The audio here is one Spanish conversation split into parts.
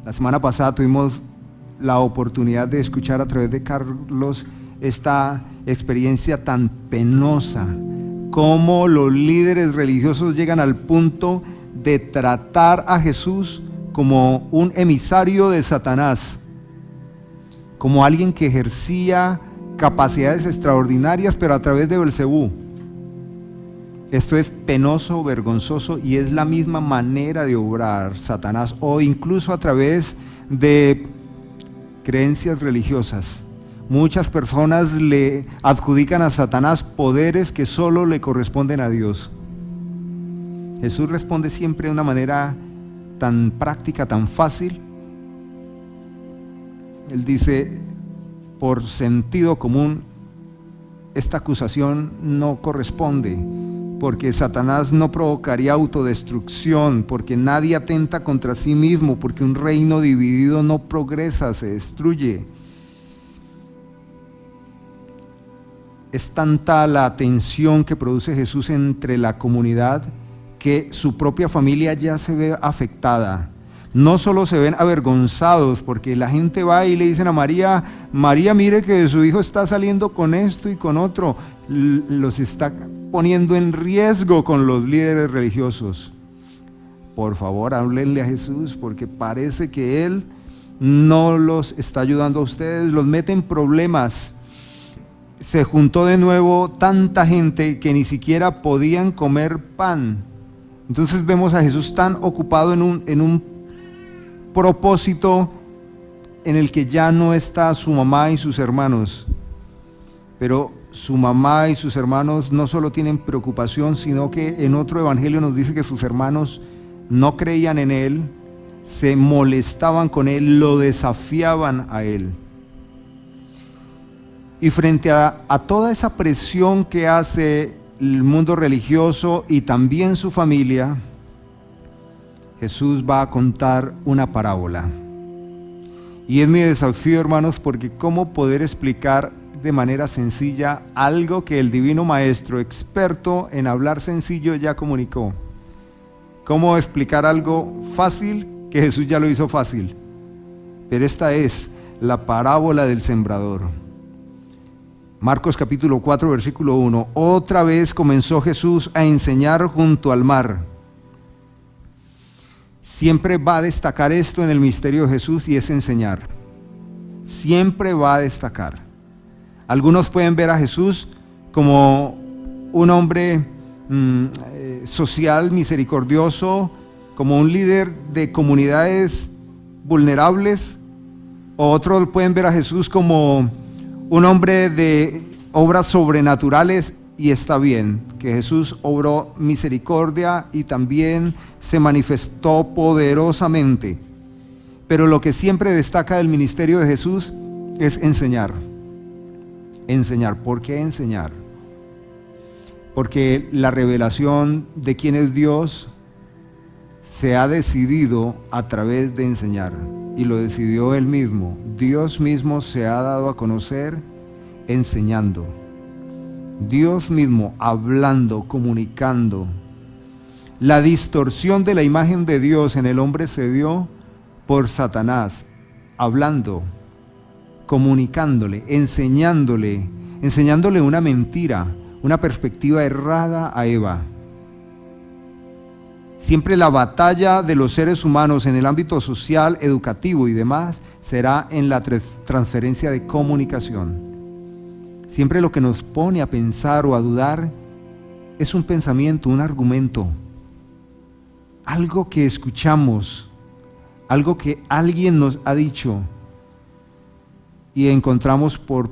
La semana pasada tuvimos la oportunidad de escuchar a través de Carlos esta experiencia tan penosa, cómo los líderes religiosos llegan al punto de tratar a Jesús como un emisario de Satanás, como alguien que ejercía capacidades extraordinarias, pero a través de Belcebú. Esto es penoso, vergonzoso, y es la misma manera de obrar Satanás, o incluso a través de creencias religiosas. Muchas personas le adjudican a Satanás poderes que solo le corresponden a Dios. Jesús responde siempre de una manera tan práctica, tan fácil. Él dice, por sentido común, esta acusación no corresponde, porque Satanás no provocaría autodestrucción, porque nadie atenta contra sí mismo, porque un reino dividido no progresa, se destruye. Es tanta la tensión que produce Jesús entre la comunidad que su propia familia ya se ve afectada. No solo se ven avergonzados porque la gente va y le dicen a María, María, mire que su hijo está saliendo con esto y con otro. Los está poniendo en riesgo con los líderes religiosos. Por favor, háblenle a Jesús, porque parece que Él no los está ayudando a ustedes, los mete en problemas. Se juntó de nuevo tanta gente que ni siquiera podían comer pan. Entonces vemos a Jesús tan ocupado en un propósito en el que ya no está su mamá y sus hermanos. Pero su mamá y sus hermanos no solo tienen preocupación, sino que en otro evangelio nos dice que sus hermanos no creían en Él, se molestaban con Él, lo desafiaban a Él. Y frente a toda esa presión que hace el mundo religioso y también su familia, Jesús va a contar una parábola. Y es mi desafío, hermanos, porque ¿cómo poder explicar de manera sencilla algo que el Divino Maestro, experto en hablar sencillo, ya comunicó? ¿Cómo explicar algo fácil que Jesús ya lo hizo fácil? Pero esta es la parábola del sembrador. Marcos capítulo 4, versículo 1. Otra vez comenzó Jesús a enseñar junto al mar. Siempre va a destacar esto en el misterio de Jesús, y es enseñar. Siempre va a destacar. Algunos pueden ver a Jesús como un hombre social, misericordioso, como un líder de comunidades vulnerables, o otros pueden ver a Jesús como un hombre de obras sobrenaturales, y está bien que Jesús obró misericordia y también se manifestó poderosamente. Pero lo que siempre destaca del ministerio de Jesús es enseñar. Enseñar. ¿Por qué enseñar? Porque la revelación de quién es Dios se ha decidido a través de enseñar, y lo decidió Él mismo. Dios mismo se ha dado a conocer enseñando. Dios mismo hablando, comunicando. La distorsión de la imagen de Dios en el hombre se dio por Satanás, hablando, comunicándole, enseñándole una mentira, una perspectiva errada a Eva. Siempre la batalla de los seres humanos en el ámbito social, educativo y demás será en la transferencia de comunicación. Siempre lo que nos pone a pensar o a dudar es un pensamiento, un argumento, algo que escuchamos, algo que alguien nos ha dicho, y encontramos por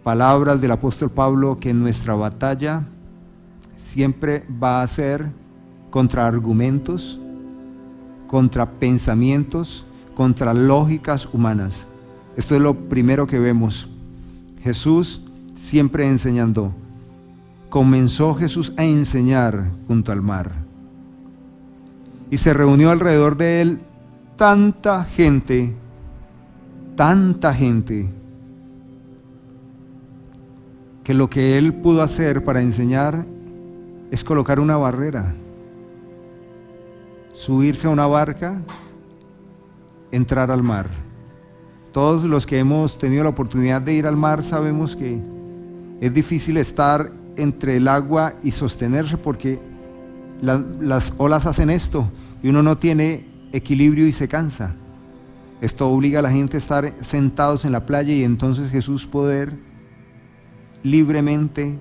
palabras del apóstol Pablo que nuestra batalla siempre va a ser contra argumentos, contra pensamientos, contra lógicas humanas. Esto es lo primero que vemos. Jesús siempre enseñando. Comenzó Jesús a enseñar junto al mar. Y se reunió alrededor de él tanta gente, que lo que él pudo hacer para enseñar es colocar una barrera, subirse a una barca entrar al mar. Todos los que hemos tenido la oportunidad de ir al mar sabemos que es difícil estar entre el agua y sostenerse porque las olas hacen esto y uno no tiene equilibrio y se cansa. Esto obliga a la gente a estar sentados en la playa y entonces Jesús poder libremente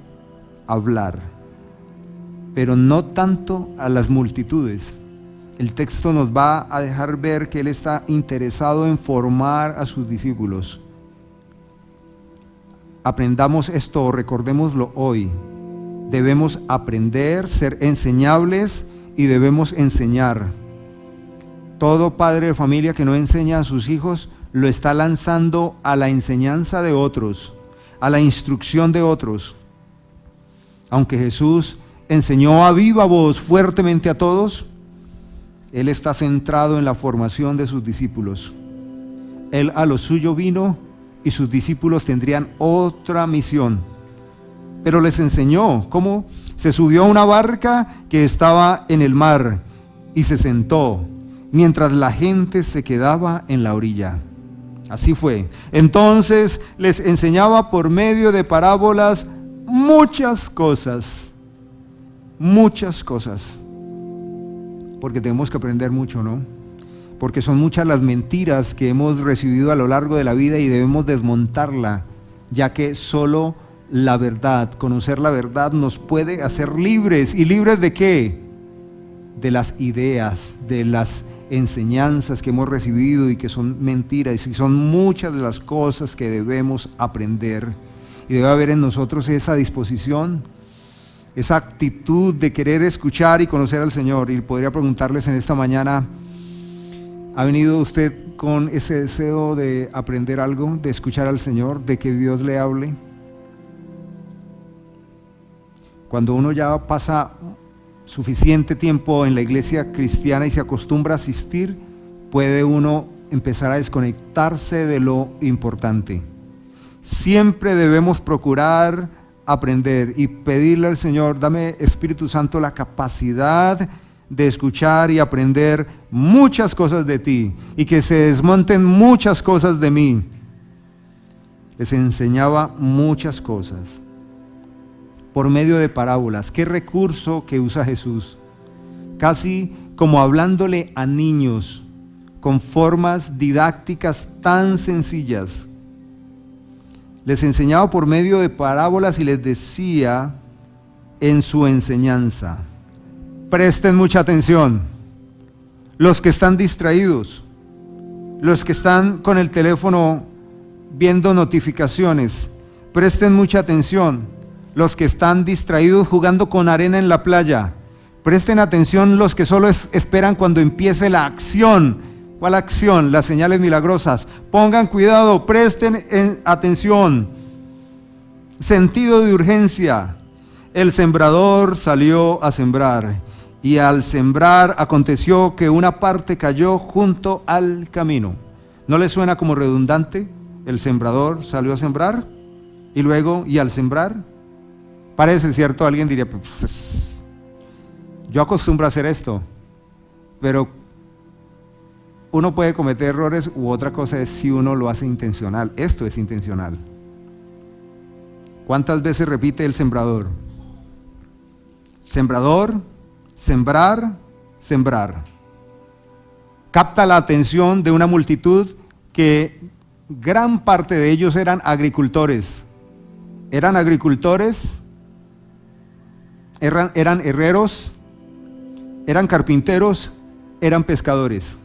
hablar, pero no tanto a las multitudes. El texto nos va a dejar ver que Él está interesado en formar a sus discípulos. Aprendamos esto, recordémoslo hoy. Debemos aprender, ser enseñables y debemos enseñar. Todo padre de familia que no enseña a sus hijos lo está lanzando a la enseñanza de otros, a la instrucción de otros. Aunque Jesús enseñó a viva voz fuertemente a todos, Él está centrado en la formación de sus discípulos. Él a lo suyo vino y sus discípulos tendrían otra misión. Pero les enseñó cómo se subió a una barca que estaba en el mar y se sentó, mientras la gente se quedaba en la orilla. Así fue. Entonces les enseñaba por medio de parábolas muchas cosas. Porque tenemos que aprender mucho, ¿no? Porque son muchas las mentiras que hemos recibido a lo largo de la vida y debemos desmontarla, ya que solo la verdad, conocer la verdad nos puede hacer libres. ¿Y libres de qué? De las ideas, de las enseñanzas que hemos recibido y que son mentiras, y son muchas de las cosas que debemos aprender. Y debe haber en nosotros esa disposición, esa actitud de querer escuchar y conocer al Señor. Y podría preguntarles en esta mañana, ¿ha venido usted con ese deseo de aprender algo, de escuchar al Señor, de que Dios le hable? Cuando uno ya pasa suficiente tiempo en la iglesia cristiana y se acostumbra a asistir, puede uno empezar a desconectarse de lo importante. Siempre debemos procurar aprender y pedirle al Señor, dame, Espíritu Santo, la capacidad de escuchar y aprender muchas cosas de ti y que se desmonten muchas cosas de mí. Les enseñaba muchas cosas por medio de parábolas. Qué recurso que usa Jesús, casi como hablándole a niños, con formas didácticas tan sencillas. Les enseñaba por medio de parábolas y les decía en su enseñanza, presten mucha atención, los que están distraídos, los que están con el teléfono viendo notificaciones, presten mucha atención, los que están distraídos jugando con arena en la playa, presten atención los que solo esperan cuando empiece la acción. ¿Cuál acción? Las señales milagrosas. Pongan cuidado, presten atención. Sentido de urgencia. El sembrador salió a sembrar, y al sembrar aconteció que una parte cayó junto al camino. ¿No les suena como redundante? El sembrador salió a sembrar, y luego, y al sembrar, parece cierto, alguien diría, pues, yo acostumbro a hacer esto, pero uno puede cometer errores, u otra cosa es si uno lo hace intencional. Esto es intencional. ¿Cuántas veces repite el sembrador? Sembrador, sembrar, sembrar. Capta la atención de una multitud que gran parte de ellos eran agricultores. Eran agricultores, eran herreros, eran carpinteros, eran pescadores.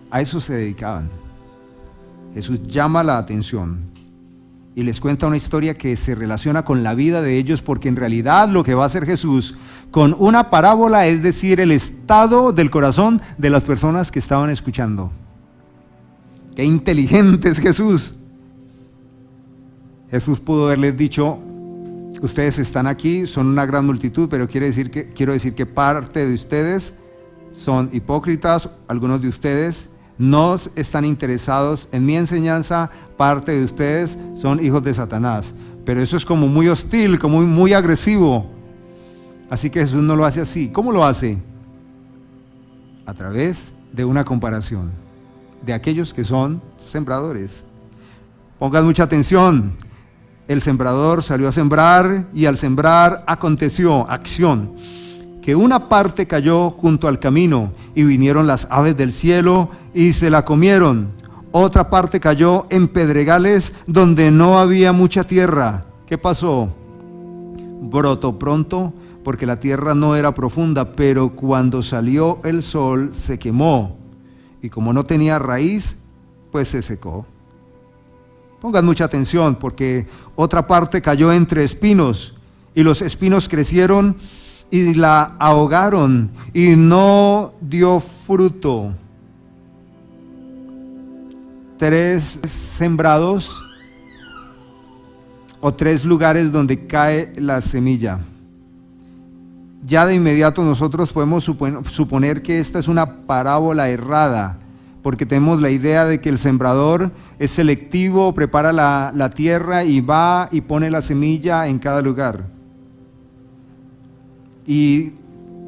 A eso se dedicaban. Jesús llama la atención y les cuenta una historia que se relaciona con la vida de ellos, porque en realidad lo que va a hacer Jesús con una parábola es decir el estado del corazón de las personas que estaban escuchando. ¡Qué inteligente es Jesús! Jesús pudo haberles dicho, ustedes están aquí, son una gran multitud, pero quiero decir que parte de ustedes son hipócritas, algunos de ustedes no están interesados en mi enseñanza, parte de ustedes son hijos de Satanás. Pero eso es como muy hostil, como muy agresivo. Así que Jesús no lo hace así. ¿Cómo lo hace? A través de una comparación. de aquellos que son sembradores. Pongan mucha atención. El sembrador salió a sembrar y al sembrar aconteció, acción, que una parte cayó junto al camino y vinieron las aves del cielo y se la comieron. Otra parte cayó en pedregales donde no había mucha tierra. ¿Qué pasó? Brotó pronto porque la tierra no era profunda, pero cuando salió el sol se quemó y como no tenía raíz, pues se secó. Pongan mucha atención porque otra parte cayó entre espinos y los espinos crecieron y la ahogaron y no dio fruto. 3 sembrados o 3 lugares donde cae la semilla. Ya de inmediato nosotros podemos suponer que esta es una parábola errada, porque tenemos la idea de que el sembrador es selectivo, prepara la tierra y va y pone la semilla en cada lugar. Y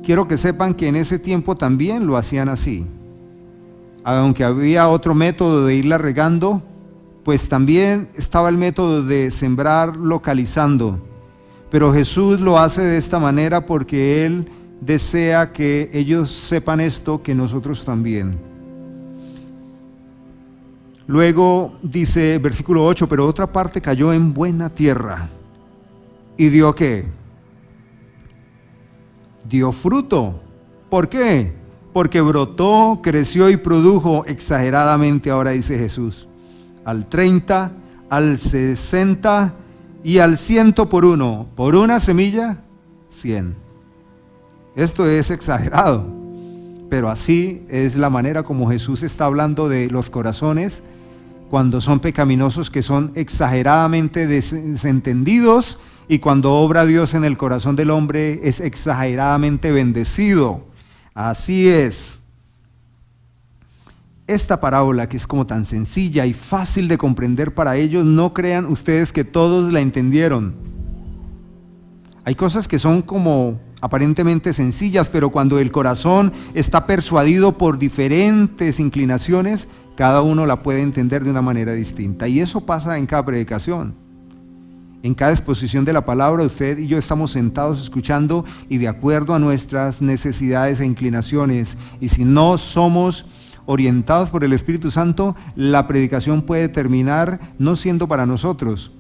quiero que sepan que en ese tiempo también lo hacían así. Aunque había otro método de irla regando, pues también estaba el método de sembrar localizando. Pero Jesús lo hace de esta manera porque Él desea que ellos sepan esto, que nosotros también. Luego dice, versículo 8, pero otra parte cayó en buena tierra. ¿Y dio qué? Dio fruto. ¿Por qué? Porque brotó, creció y produjo exageradamente, ahora dice Jesús, al 30, al 60 y al 100 por uno. Por una semilla, 100. Esto es exagerado, pero así es la manera como Jesús está hablando de los corazones cuando son pecaminosos, que son exageradamente desentendidos, y cuando obra Dios en el corazón del hombre es exageradamente bendecido. Así es. Esta parábola, que es como tan sencilla y fácil de comprender para ellos, no crean ustedes que todos la entendieron. Hay cosas que son como aparentemente sencillas, pero cuando el corazón está persuadido por diferentes inclinaciones, cada uno la puede entender de una manera distinta. Y eso pasa en cada predicación. En cada exposición de la palabra, usted y yo estamos sentados escuchando y de acuerdo a nuestras necesidades e inclinaciones. Y si no somos orientados por el Espíritu Santo, la predicación puede terminar no siendo para nosotros.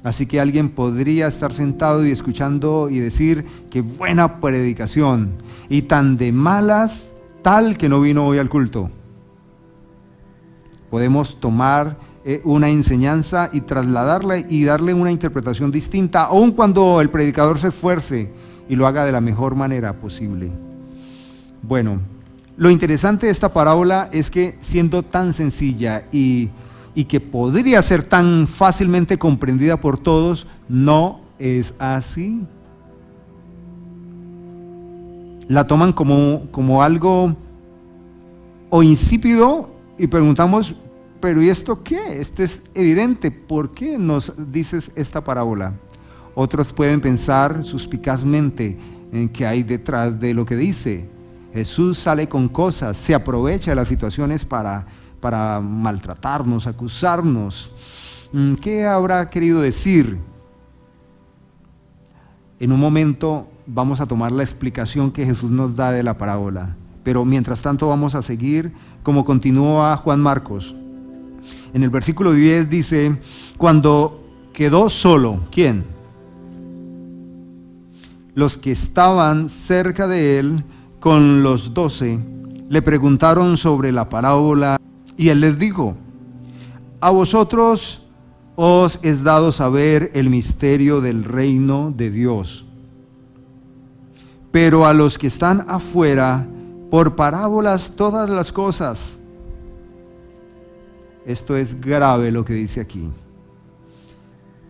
Así que alguien podría estar sentado y escuchando y decir, qué buena predicación, y tan de malas, tal que no vino hoy al culto. Podemos tomar una enseñanza y trasladarla y darle una interpretación distinta, aun cuando el predicador se esfuerce y lo haga de la mejor manera posible. Bueno, lo interesante de esta parábola es que siendo tan sencilla y que podría ser tan fácilmente comprendida por todos, no es así. La toman como algo o insípido y preguntamos, pero ¿y esto qué? Esto es evidente. ¿Por qué nos dices esta parábola? Otros pueden pensar suspicazmente en qué hay detrás de lo que dice. Jesús sale con cosas, se aprovecha de las situaciones para maltratarnos, acusarnos. ¿Qué habrá querido decir? En un momento vamos a tomar la explicación que Jesús nos da de la parábola, pero mientras tanto vamos a seguir como continúa Juan Marcos. En el versículo 10 dice, cuando quedó solo, ¿quién? Los que estaban cerca de él con los 12 le preguntaron sobre la parábola y él les dijo, a vosotros os es dado saber el misterio del reino de Dios, pero a los que están afuera, por parábolas todas las cosas. Esto es grave lo que dice aquí.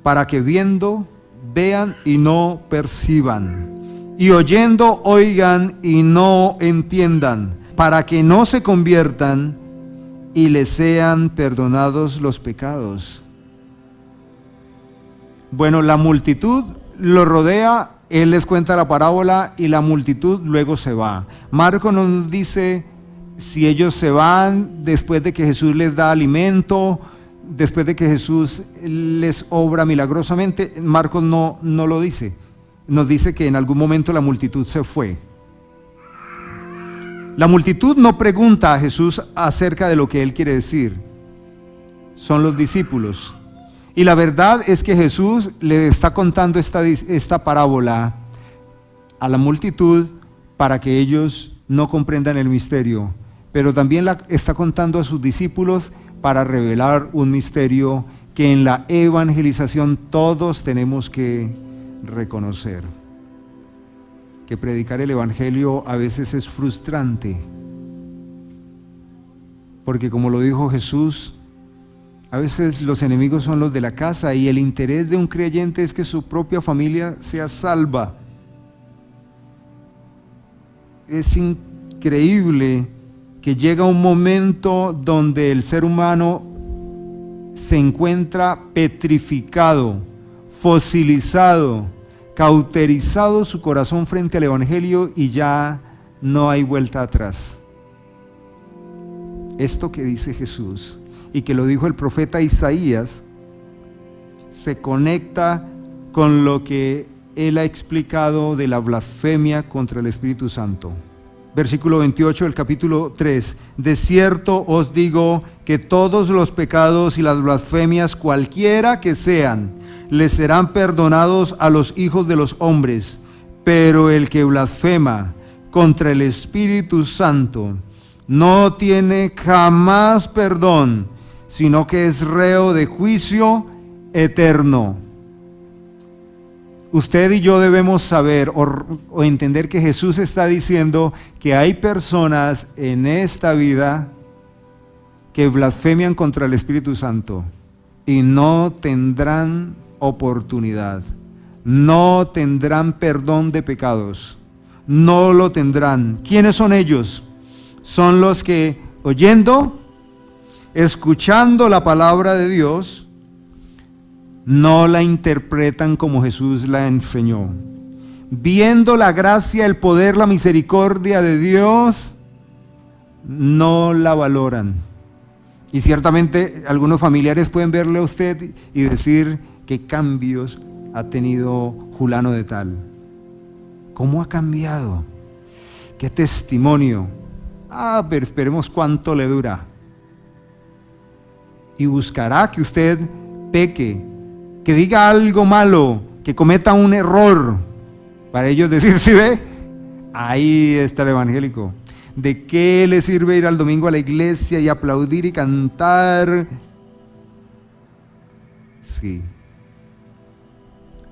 Para que viendo, vean y no perciban, y oyendo, oigan y no entiendan, para que no se conviertan y les sean perdonados los pecados. Bueno, la multitud lo rodea, él les cuenta la parábola y la multitud luego se va. Marcos nos dice si ellos se van después de que Jesús les da alimento, después de que Jesús les obra milagrosamente. Marcos no lo dice. Nos dice que en algún momento la multitud se fue. La multitud no pregunta a Jesús acerca de lo que Él quiere decir. Son los discípulos. Y la verdad es que Jesús le está contando esta parábola a la multitud para que ellos no comprendan el misterio. Pero también la está contando a sus discípulos para revelar un misterio que en la evangelización todos tenemos que reconocer. Que predicar el evangelio a veces es frustrante, porque como lo dijo Jesús, a veces los enemigos son los de la casa y el interés de un creyente es que su propia familia sea salva. Es increíble que llega un momento donde el ser humano se encuentra petrificado, fosilizado, cauterizado su corazón frente al evangelio y ya no hay vuelta atrás. Esto que dice Jesús y que lo dijo el profeta Isaías se conecta con lo que él ha explicado de la blasfemia contra el Espíritu Santo. Versículo 28 del capítulo 3. De cierto os digo que todos los pecados y las blasfemias, cualquiera que sean, les serán perdonados a los hijos de los hombres, pero el que blasfema contra el Espíritu Santo no tiene jamás perdón, sino que es reo de juicio eterno. Usted y yo debemos saber o entender que Jesús está diciendo que hay personas en esta vida que blasfemian contra el Espíritu Santo y no tendrán oportunidad, no tendrán perdón de pecados, no lo tendrán. ¿Quiénes son ellos? Son los que oyendo, escuchando la palabra de Dios, no la interpretan como Jesús la enseñó. Viendo la gracia, el poder, la misericordia de Dios, no la valoran. Y ciertamente algunos familiares pueden verle a usted y decir qué cambios ha tenido fulano de tal. ¿Cómo ha cambiado? ¿Qué testimonio? Pero esperemos cuánto le dura. Y buscará que usted peque, que diga algo malo, que cometa un error, para ellos decir, ¿sí ve? Ahí está el evangélico. ¿De qué le sirve ir al domingo a la iglesia y aplaudir y cantar? Sí.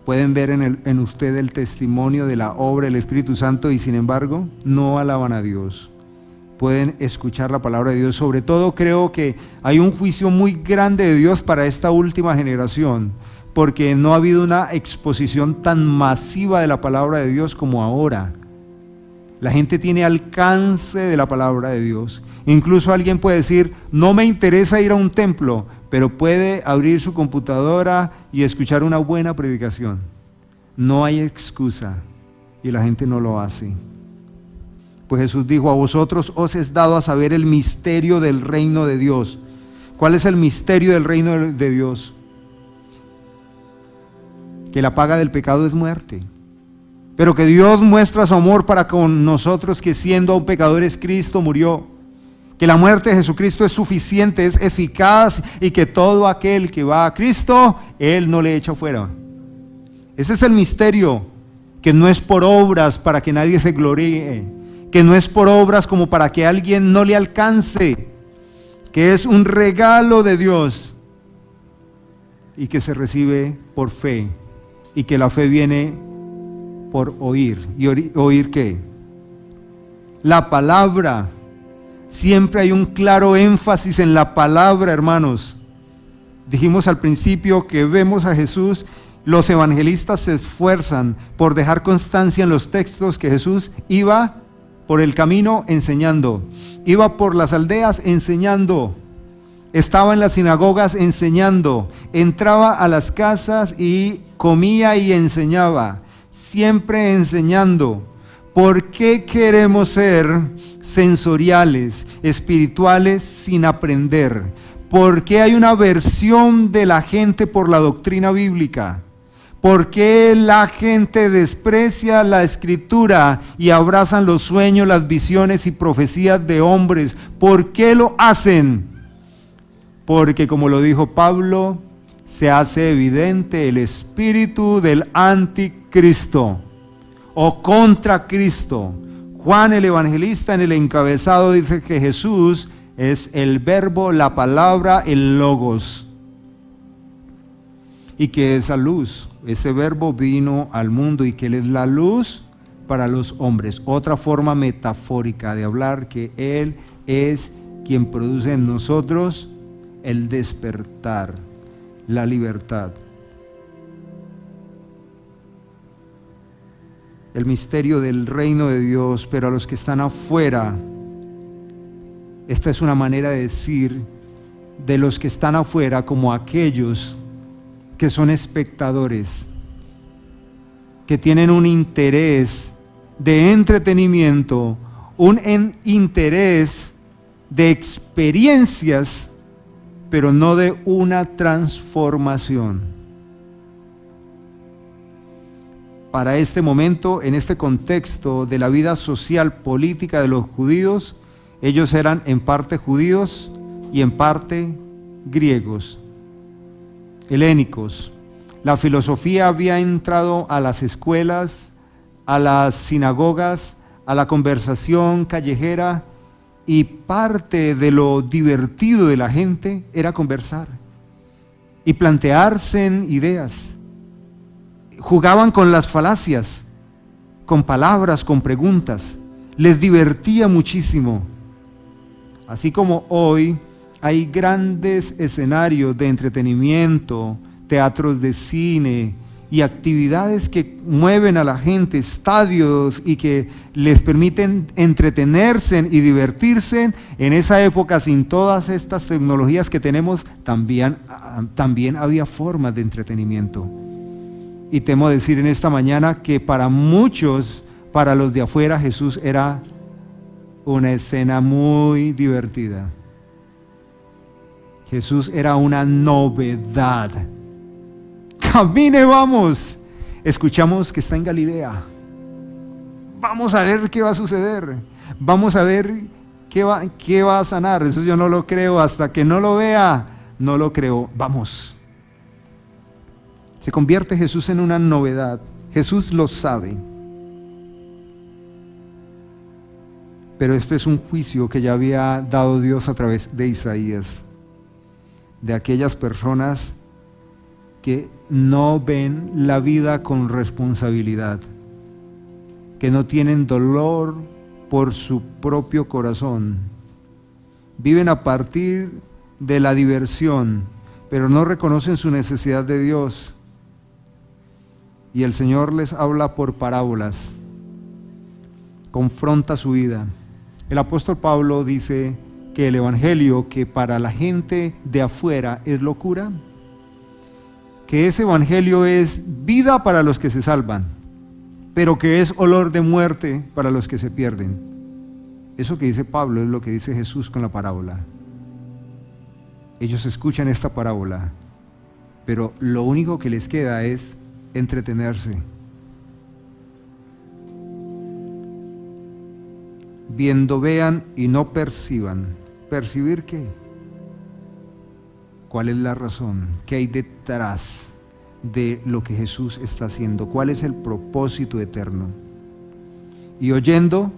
Pueden ver en usted el testimonio de la obra del Espíritu Santo y sin embargo no alaban a Dios. Pueden escuchar la palabra de Dios. Sobre todo creo que hay un juicio muy grande de Dios para esta última generación, porque no ha habido una exposición tan masiva de la palabra de Dios como ahora. La gente tiene alcance de la palabra de Dios. Incluso alguien puede decir, no me interesa ir a un templo, pero puede abrir su computadora y escuchar una buena predicación. No hay excusa y la gente no lo hace. Pues Jesús dijo, a vosotros os es dado a saber el misterio del reino de Dios. ¿Cuál es el misterio del reino de Dios? Que la paga del pecado es muerte, pero que Dios muestra su amor para con nosotros, que siendo aún pecadores Cristo murió, que la muerte de Jesucristo es suficiente, es eficaz, y que todo aquel que va a Cristo, Él no le echa fuera. Ese es el misterio, que no es por obras para que nadie se gloríe, que no es por obras como para que alguien no le alcance, que es un regalo de Dios y que se recibe por fe, y que la fe viene por oír. ¿Y oír qué? La palabra. Siempre hay un claro énfasis en la palabra, hermanos. Dijimos al principio que vemos a Jesús, los evangelistas se esfuerzan por dejar constancia en los textos que Jesús iba por el camino enseñando, iba por las aldeas enseñando, estaba en las sinagogas enseñando, entraba a las casas y comía y enseñaba, siempre enseñando. ¿Por qué queremos ser sensoriales, espirituales sin aprender? ¿Por qué hay una aversión de la gente por la doctrina bíblica? ¿Por qué la gente desprecia la escritura y abrazan los sueños, las visiones y profecías de hombres? ¿Por qué lo hacen? Porque, como lo dijo Pablo, se hace evidente el espíritu del anticristo o contra Cristo. Juan el Evangelista en el encabezado dice que Jesús es el verbo, la palabra, el logos. Y que esa luz, ese verbo vino al mundo y que Él es la luz para los hombres. Otra forma metafórica de hablar que Él es quien produce en nosotros el despertar, la libertad. El misterio del reino de Dios, pero a los que están afuera, esta es una manera de decir de los que están afuera como aquellos que son espectadores, que tienen un interés de entretenimiento, un interés de experiencias, pero no de una transformación. Para este momento, en este contexto de la vida social política de los judíos, ellos eran en parte judíos y en parte griegos, helénicos. La filosofía había entrado a las escuelas, a las sinagogas, a la conversación callejera, y parte de lo divertido de la gente era conversar y plantearse en ideas. Jugaban con las falacias, con palabras, con preguntas. Les divertía muchísimo. Así como hoy hay grandes escenarios de entretenimiento, teatros de cine y actividades que mueven a la gente, estadios y que les permiten entretenerse y divertirse. En esa época, sin todas estas tecnologías que tenemos, también había formas de entretenimiento. Y temo decir en esta mañana que para muchos, para los de afuera, Jesús era una escena muy divertida. Jesús era una novedad. Camine, vamos. Escuchamos que está en Galilea. Vamos a ver qué va a suceder. Vamos a ver qué va a sanar. Eso yo no lo creo. Hasta que no lo vea, no lo creo. Vamos. Se convierte Jesús en una novedad. Jesús lo sabe. Pero este es un juicio que ya había dado Dios a través de Isaías, de aquellas personas que no ven la vida con responsabilidad, que no tienen dolor por su propio corazón, viven a partir de la diversión, pero no reconocen su necesidad de Dios. Y el Señor les habla por parábolas, confronta su vida. El apóstol Pablo dice que el evangelio, que para la gente de afuera es locura, que ese evangelio es vida para los que se salvan, pero que es olor de muerte para los que se pierden. Eso que dice Pablo es lo que dice Jesús con la parábola. Ellos escuchan esta parábola, pero lo único que les queda es entretenerse. Viendo, vean y no perciban. ¿Percibir qué? ¿Cuál es la razón? ¿Qué hay detrás de lo que Jesús está haciendo? ¿Cuál es el propósito eterno? Y oyendo,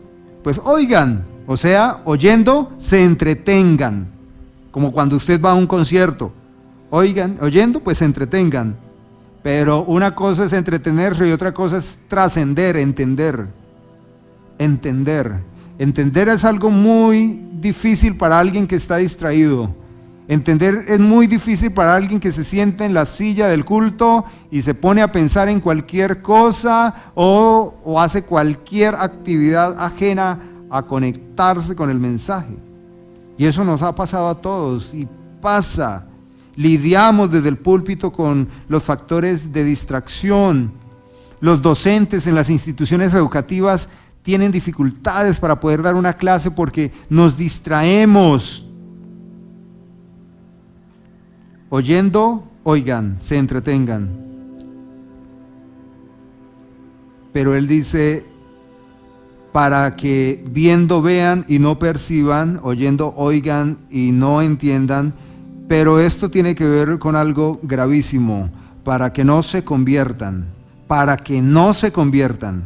pues oigan, o sea, oyendo, se entretengan, como cuando usted va a un concierto. Oigan, oyendo, pues se entretengan. Pero una cosa es entretenerse y otra cosa es trascender, entender. Entender es algo muy difícil para alguien que está distraído. Entender es muy difícil para alguien que se sienta en la silla del culto y se pone a pensar en cualquier cosa o hace cualquier actividad ajena a conectarse con el mensaje. Y eso nos ha pasado a todos y pasa. Lidiamos desde el púlpito con los factores de distracción. Los docentes en las instituciones educativas tienen dificultades para poder dar una clase porque nos distraemos. Oyendo, oigan, se entretengan. Pero él dice, para que viendo vean y no perciban, oyendo oigan y no entiendan, pero esto tiene que ver con algo gravísimo, para que no se conviertan, para que no se conviertan.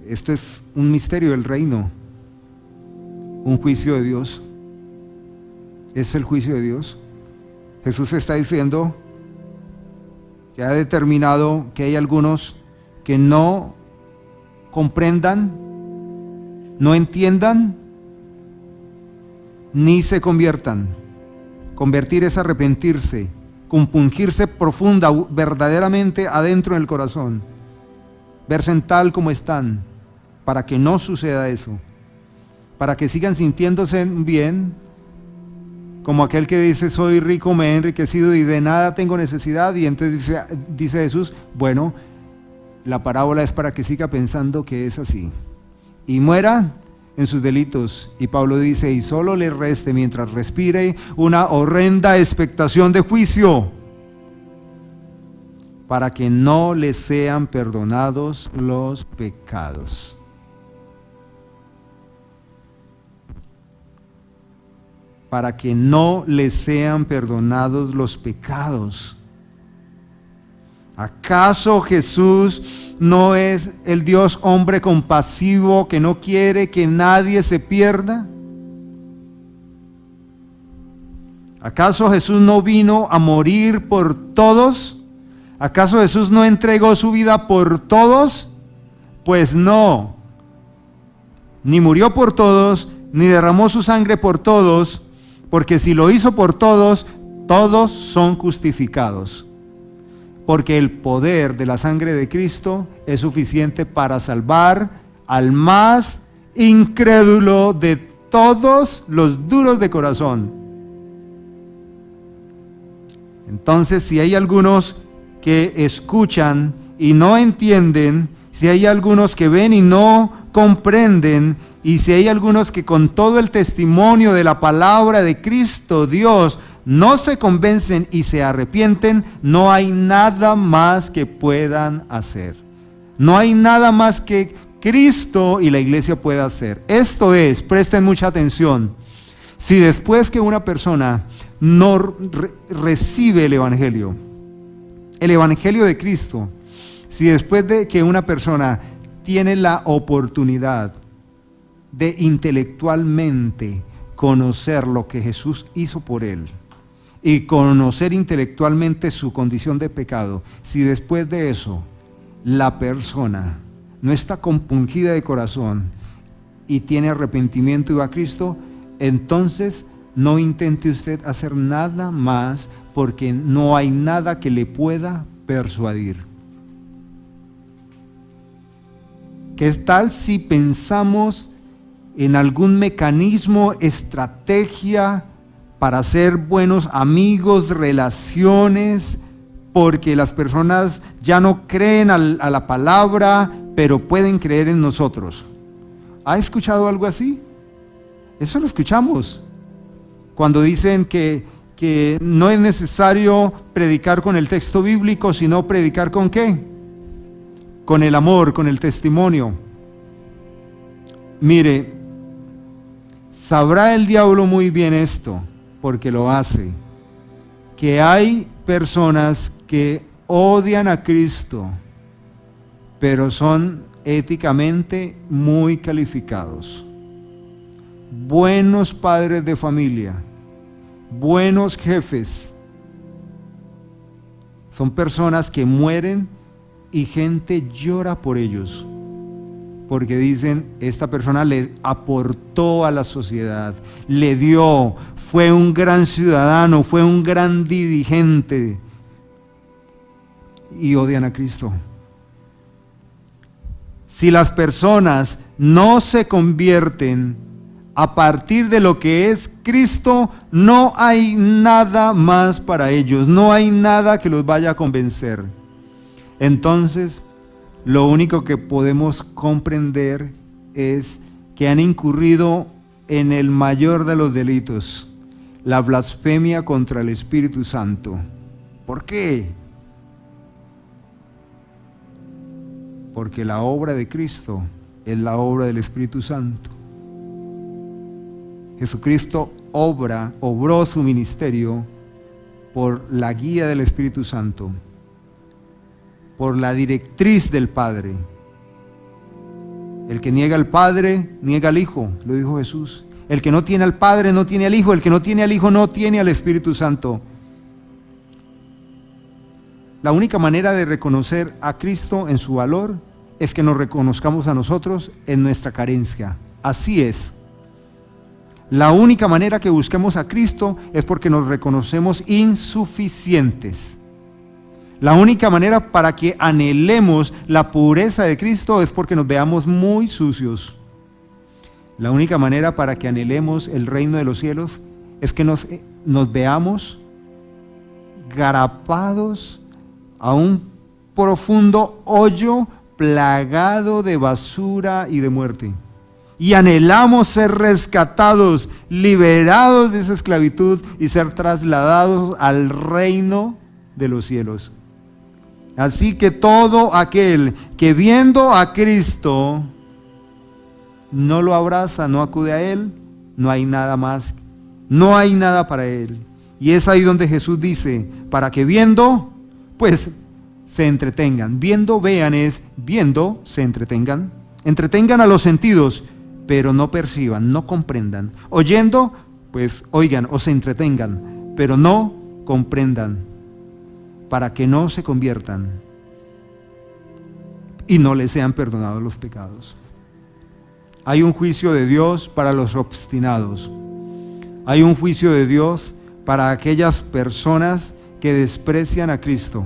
Esto es un misterio del reino, un juicio de Dios. Es el juicio de Dios. Jesús está diciendo que ha determinado que hay algunos que no comprendan, no entiendan, ni se conviertan. Convertir es arrepentirse, compungirse profunda, verdaderamente adentro en el corazón, verse en tal como están, para que no suceda eso, para que sigan sintiéndose bien, como aquel que dice, soy rico, me he enriquecido y de nada tengo necesidad, y entonces dice Jesús, bueno, la parábola es para que siga pensando que es así, y muera en sus delitos. Y Pablo dice, y solo le reste mientras respire una horrenda expectación de juicio, para que no le sean perdonados los pecados. Para que no le sean perdonados los pecados. ¿Acaso Jesús no es el Dios hombre compasivo que no quiere que nadie se pierda? ¿Acaso Jesús no vino a morir por todos? ¿Acaso Jesús no entregó su vida por todos? Pues no. Ni murió por todos, ni derramó su sangre por todos, porque si lo hizo por todos, todos son justificados. Porque el poder de la sangre de Cristo es suficiente para salvar al más incrédulo de todos los duros de corazón. Entonces, si hay algunos que escuchan y no entienden, si hay algunos que ven y no comprenden, y si hay algunos que con todo el testimonio de la palabra de Cristo Dios no se convencen y se arrepienten, no hay nada más que puedan hacer. No hay nada más que Cristo y la iglesia pueda hacer. Esto es, presten mucha atención, si después que una persona no recibe el Evangelio de Cristo, si después de que una persona tiene la oportunidad de intelectualmente conocer lo que Jesús hizo por él y conocer intelectualmente su condición de pecado, si después de eso la persona no está compungida de corazón y tiene arrepentimiento y va a Cristo, entonces no intente usted hacer nada más, porque no hay nada que le pueda persuadir. ¿Qué tal si pensamos en algún mecanismo, estrategia para ser buenos amigos, relaciones, porque las personas ya no creen a la palabra, pero pueden creer en nosotros? ¿Ha escuchado algo así? Eso lo escuchamos. Cuando dicen que no es necesario predicar con el texto bíblico, sino predicar ¿con qué? Con el amor, con el testimonio. Mire, sabrá el diablo muy bien esto, porque lo hace, que hay personas que odian a Cristo, pero son éticamente muy calificados. Buenos padres de familia, buenos jefes. Son personas que mueren y gente llora por ellos, porque dicen, esta persona le aportó a la sociedad, le dio, fue un gran ciudadano, fue un gran dirigente, y odian a Cristo. Si las personas no se convierten a partir de lo que es Cristo, no hay nada más para ellos, no hay nada que los vaya a convencer. Entonces, lo único que podemos comprender es que han incurrido en el mayor de los delitos, la blasfemia contra el Espíritu Santo. ¿Por qué? Porque la obra de Cristo es la obra del Espíritu Santo. Jesucristo obró su ministerio por la guía del Espíritu Santo, por la directriz del Padre. El que niega al Padre, niega al Hijo, lo dijo Jesús. El que no tiene al Padre, no tiene al Hijo. El que no tiene al Hijo, no tiene al Espíritu Santo. La única manera de reconocer a Cristo en su valor es que nos reconozcamos a nosotros en nuestra carencia. Así es. La única manera que busquemos a Cristo es porque nos reconocemos insuficientes. La única manera para que anhelemos la pureza de Cristo es porque nos veamos muy sucios. La única manera para que anhelemos el reino de los cielos es que nos veamos garapados a un profundo hoyo plagado de basura y de muerte. Y anhelamos ser rescatados, liberados de esa esclavitud y ser trasladados al reino de los cielos. Así que todo aquel que viendo a Cristo no lo abraza, no acude a Él, no hay nada más, no hay nada para Él. Y es ahí donde Jesús dice, para que viendo, pues se entretengan. Vean es, viendo, se entretengan. Entretengan a los sentidos, pero no perciban, no comprendan. Oyendo, pues oigan o se entretengan, pero no comprendan, para que no se conviertan y no les sean perdonados los pecados. Hay un juicio de Dios para los obstinados. Hay un juicio de Dios para aquellas personas que desprecian a Cristo.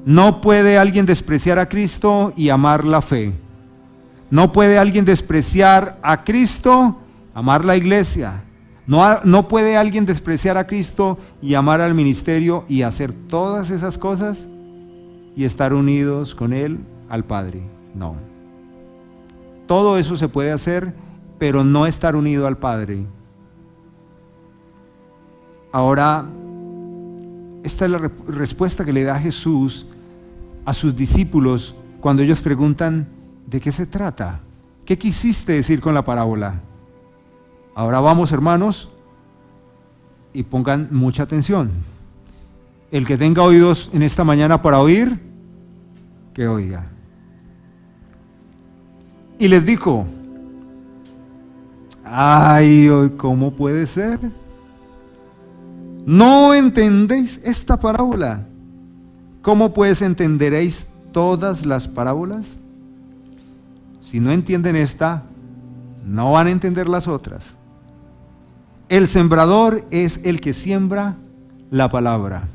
No puede alguien despreciar a Cristo y amar la fe. No puede alguien despreciar a Cristo, amar la iglesia. No puede alguien despreciar a Cristo y amar al ministerio y hacer todas esas cosas y estar unidos con Él al Padre. No. Todo eso se puede hacer, pero no estar unido al Padre. Ahora, esta es la respuesta que le da Jesús a sus discípulos cuando ellos preguntan, ¿de qué se trata? ¿Qué quisiste decir con la parábola? Ahora vamos, hermanos, y pongan mucha atención. El que tenga oídos en esta mañana para oír, que oiga. Y les dijo, ay, ¿cómo puede ser? ¿No entendéis esta parábola? ¿Cómo pues entenderéis todas las parábolas? Si no entienden esta, no van a entender las otras. El sembrador es el que siembra la palabra.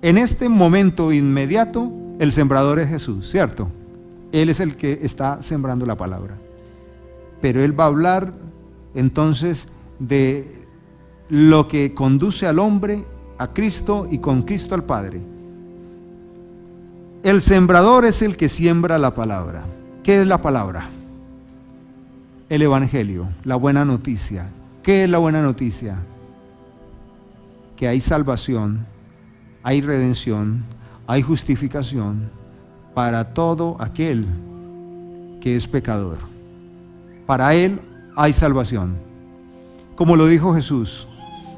En este momento inmediato, el sembrador es Jesús, ¿cierto? Él es el que está sembrando la palabra. Pero Él va a hablar entonces de lo que conduce al hombre a Cristo y con Cristo al Padre. El sembrador es el que siembra la palabra. ¿Qué es la palabra? El Evangelio, la buena noticia. ¿Qué es la buena noticia? Que hay salvación, hay redención, hay justificación para todo aquel que es pecador. Para él hay salvación. Como lo dijo Jesús,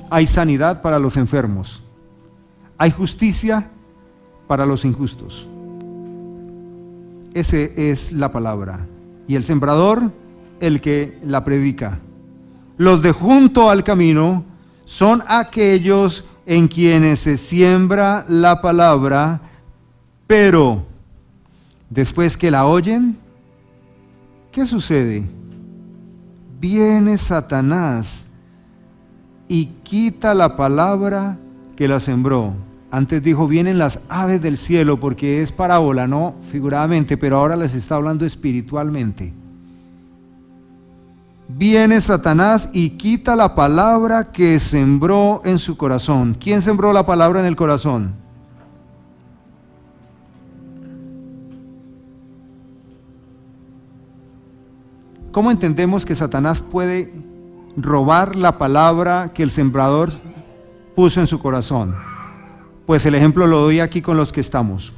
hay sanidad para los enfermos, hay justicia para los injustos. Esa es la palabra. Y el sembrador, el que la predica. Los de junto al camino son aquellos en quienes se siembra la palabra, pero después que la oyen, ¿qué sucede? Viene Satanás y quita la palabra que la sembró. Antes dijo, vienen las aves del cielo, porque es parábola, no figuradamente, pero ahora les está hablando espiritualmente. Viene Satanás y quita la palabra que sembró en su corazón. ¿Quién sembró la palabra en el corazón? ¿Cómo entendemos que Satanás puede robar la palabra que el sembrador puso en su corazón? Pues el ejemplo lo doy aquí con los que estamos.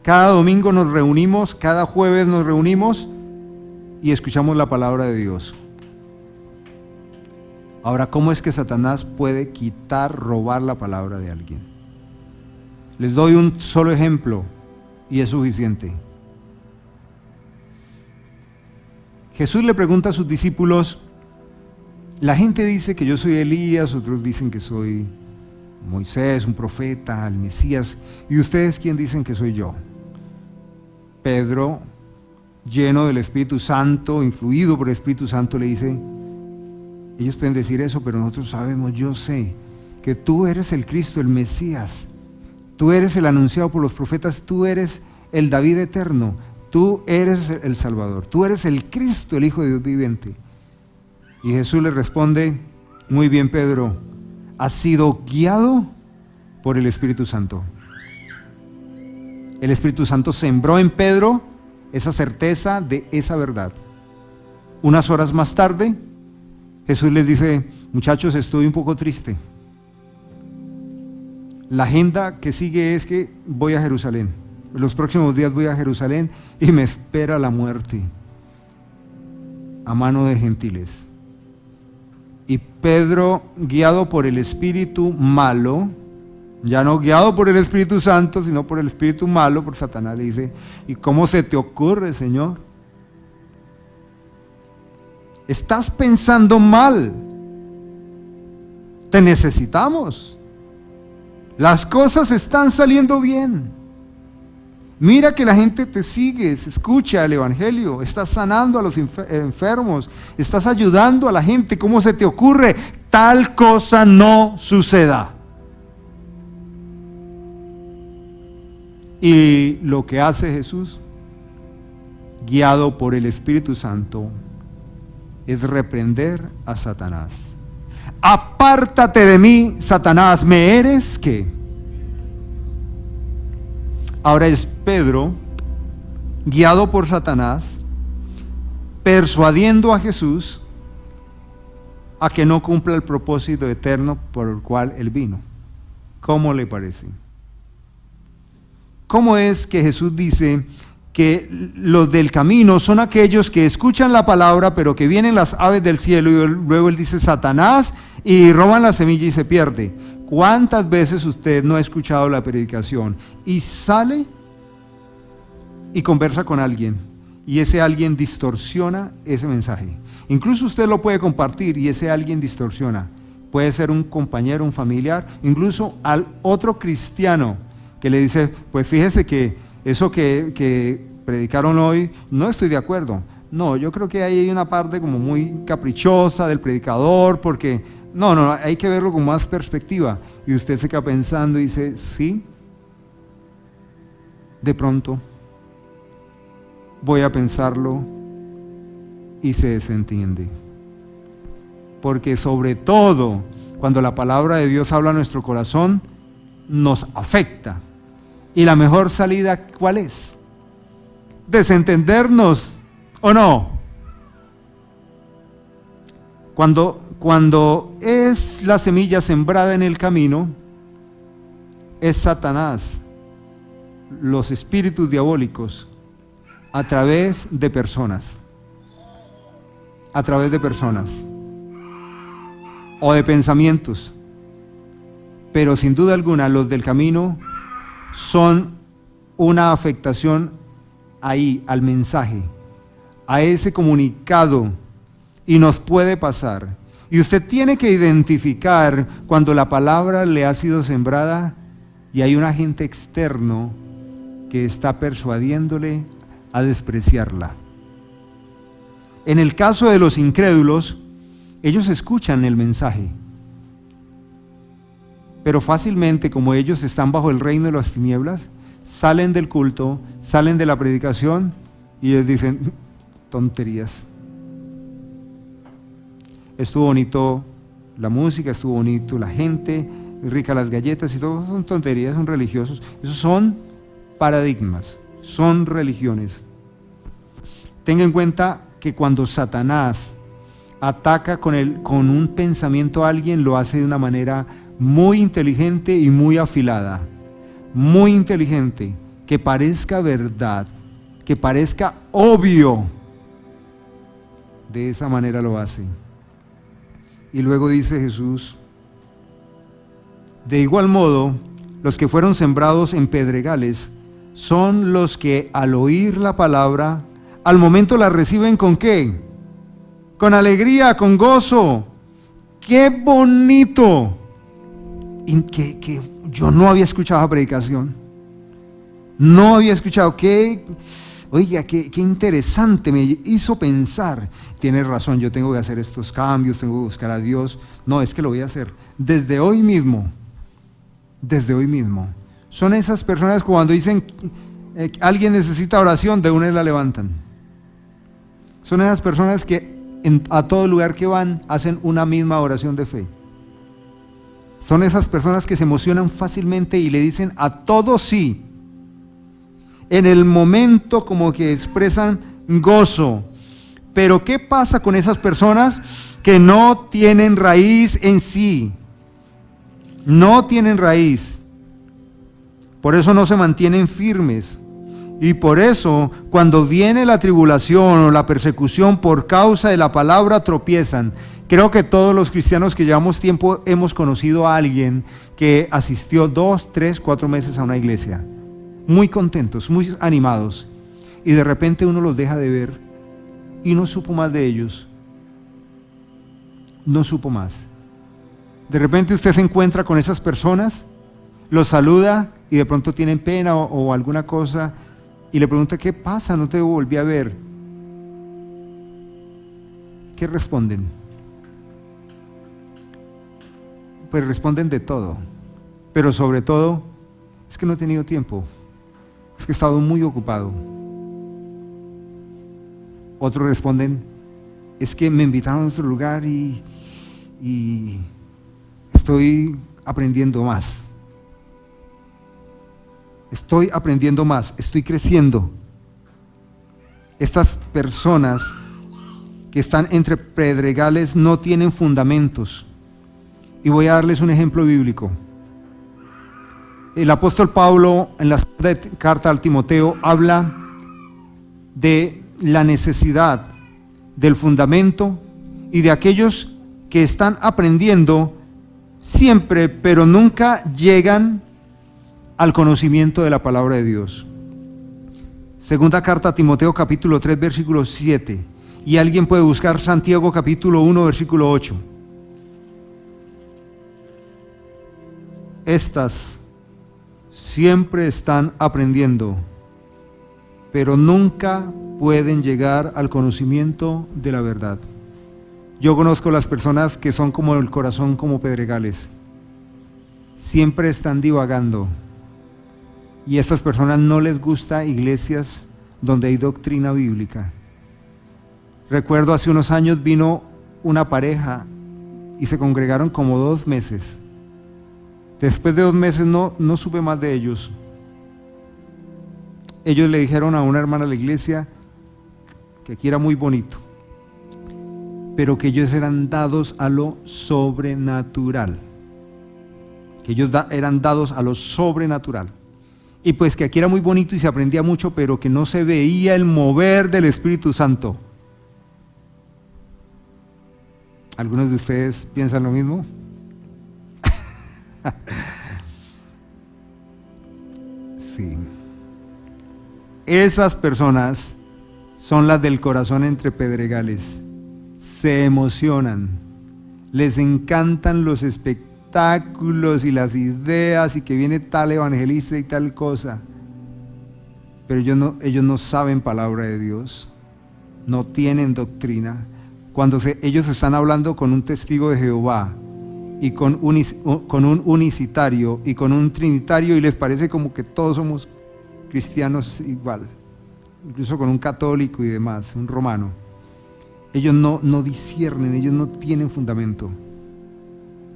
Cada domingo nos reunimos, cada jueves nos reunimos y escuchamos la palabra de Dios. Ahora, ¿cómo es que Satanás puede robar la palabra de alguien? Les doy un solo ejemplo y es suficiente. Jesús le pregunta a sus discípulos: la gente dice que yo soy Elías, otros dicen que soy Moisés, un profeta, el Mesías, ¿y ustedes quién dicen que soy yo? Pedro, lleno del Espíritu Santo, influido por el Espíritu Santo, le dice: ellos pueden decir eso, pero nosotros sabemos, yo sé, que tú eres el Cristo, el Mesías, tú eres el anunciado por los profetas, tú eres el David eterno, tú eres el Salvador, tú eres el Cristo, el Hijo de Dios viviente. Y Jesús le responde: muy bien, Pedro, has sido guiado por el Espíritu Santo. El Espíritu Santo sembró en Pedro esa certeza de esa verdad. Unas horas más tarde, Jesús les dice: muchachos, estoy un poco triste. La agenda que sigue es que voy a Jerusalén. En los próximos días voy a Jerusalén y me espera la muerte a mano de gentiles. Y Pedro, guiado por el espíritu malo, ya no guiado por el Espíritu Santo, sino por el espíritu malo, por Satanás, le dice: ¿y cómo se te ocurre, Señor? Estás pensando mal. Te necesitamos. Las cosas están saliendo bien. Mira que la gente te sigue, se escucha el Evangelio, estás sanando a los enfermos, estás ayudando a la gente. ¿Cómo se te ocurre? Tal cosa no suceda. Y lo que hace Jesús, guiado por el Espíritu Santo, es reprender a Satanás. Apártate de mí, Satanás, ¿me eres qué? Ahora es Pedro, guiado por Satanás, persuadiendo a Jesús a que no cumpla el propósito eterno por el cual él vino. ¿Cómo le parece? ¿Cómo es que Jesús dice que los del camino son aquellos que escuchan la palabra, pero que vienen las aves del cielo, y luego él dice Satanás, y roban la semilla y se pierde? ¿Cuántas veces usted no ha escuchado la predicación y sale y conversa con alguien y ese alguien distorsiona ese mensaje? Incluso usted lo puede compartir y ese alguien distorsiona. Puede ser un compañero, un familiar, incluso al otro cristiano que le dice: pues fíjese que eso que predicaron hoy, no estoy de acuerdo. No, yo creo que ahí hay una parte como muy caprichosa del predicador, porque no, hay que verlo con más perspectiva. Y usted se queda pensando y dice: sí, de pronto voy a pensarlo, y se desentiende. Porque sobre todo cuando la palabra de Dios habla a nuestro corazón, nos afecta. Y la mejor salida, ¿cuál es? Desentendernos, ¿o no? Cuando es la semilla sembrada en el camino, es Satanás, los espíritus diabólicos, a través de personas, o de pensamientos. Pero sin duda alguna, los del camino son una afectación ahí, al mensaje, a ese comunicado. Y nos puede pasar. Y usted tiene que identificar cuando la palabra le ha sido sembrada y hay un agente externo que está persuadiéndole a despreciarla. En el caso de los incrédulos, ellos escuchan el mensaje, pero fácilmente, como ellos están bajo el reino de las tinieblas, salen del culto, salen de la predicación y ellos dicen: tonterías. Estuvo bonito la música, estuvo bonito la gente, rica las galletas y todo, son tonterías, son religiosos. Esos son paradigmas, son religiones. Tenga en cuenta que cuando Satanás ataca con un pensamiento a alguien, lo hace de una manera muy inteligente y muy afilada, muy inteligente, que parezca verdad, que parezca obvio. De esa manera lo hace. Y luego dice Jesús: de igual modo, los que fueron sembrados en pedregales son los que al oír la palabra, al momento la reciben ¿con qué? Con alegría, con gozo. ¡Qué bonito! Y que yo no había escuchado esa predicación. No había escuchado. Oiga, qué interesante, me hizo pensar. Tienes razón, yo tengo que hacer estos cambios, tengo que buscar a Dios. No, es que lo voy a hacer desde hoy mismo. Desde hoy mismo. Son esas personas que cuando dicen alguien necesita oración, de una vez la levantan. Son esas personas que a todo lugar que van hacen una misma oración de fe. Son esas personas que se emocionan fácilmente y le dicen a todo sí. En el momento como que expresan gozo. Pero ¿qué pasa con esas personas que no tienen raíz en sí? No tienen raíz. Por eso no se mantienen firmes. Y por eso, cuando viene la tribulación o la persecución por causa de la palabra, tropiezan. Creo que todos los cristianos que llevamos tiempo hemos conocido a alguien que asistió 2, 3, 4 meses a una iglesia. Muy contentos, muy animados. Y de repente uno los deja de ver y no supo más de ellos. No supo más. De repente usted se encuentra con esas personas, los saluda y de pronto tienen pena o alguna cosa y le pregunta: ¿qué pasa? No te volví a ver. ¿Qué responden? Pues responden de todo, pero sobre todo es que no he tenido tiempo, es que he estado muy ocupado. Otros responden: es que me invitaron a otro lugar y estoy aprendiendo más. Estoy aprendiendo más, estoy creciendo. Estas personas que están entre pedregales no tienen fundamentos. Y voy a darles un ejemplo bíblico. El apóstol Pablo, en la segunda carta al Timoteo, habla de la necesidad del fundamento y de aquellos que están aprendiendo siempre, pero nunca llegan al conocimiento de la palabra de Dios. Segunda carta a Timoteo, capítulo 3, versículo 7. Y alguien puede buscar Santiago, capítulo 1, versículo 8. Estas siempre están aprendiendo, pero nunca pueden llegar al conocimiento de la verdad. Yo conozco las personas que son como el corazón, como pedregales. Siempre están divagando. Y a estas personas no les gusta iglesias donde hay doctrina bíblica. Recuerdo hace unos años vino una pareja y se congregaron como 2 meses. Después de 2 meses no supe más de ellos. Ellos le dijeron a una hermana de la iglesia que aquí era muy bonito, pero que ellos eran dados a lo sobrenatural. Que ellos eran dados a lo sobrenatural. Y pues que aquí era muy bonito y se aprendía mucho, pero que no se veía el mover del Espíritu Santo. ¿Algunos de ustedes piensan lo mismo? Sí. Esas personas son las del corazón entre pedregales. Se emocionan, les encantan los espectáculos y las ideas y que viene tal evangelista y tal cosa, pero ellos no saben palabra de Dios, no tienen doctrina. Cuando ellos están hablando con un testigo de Jehová y con un unicitario y con un trinitario y les parece como que todos somos cristianos igual, incluso con un católico y demás, un romano, ellos no disciernen, ellos no tienen fundamento.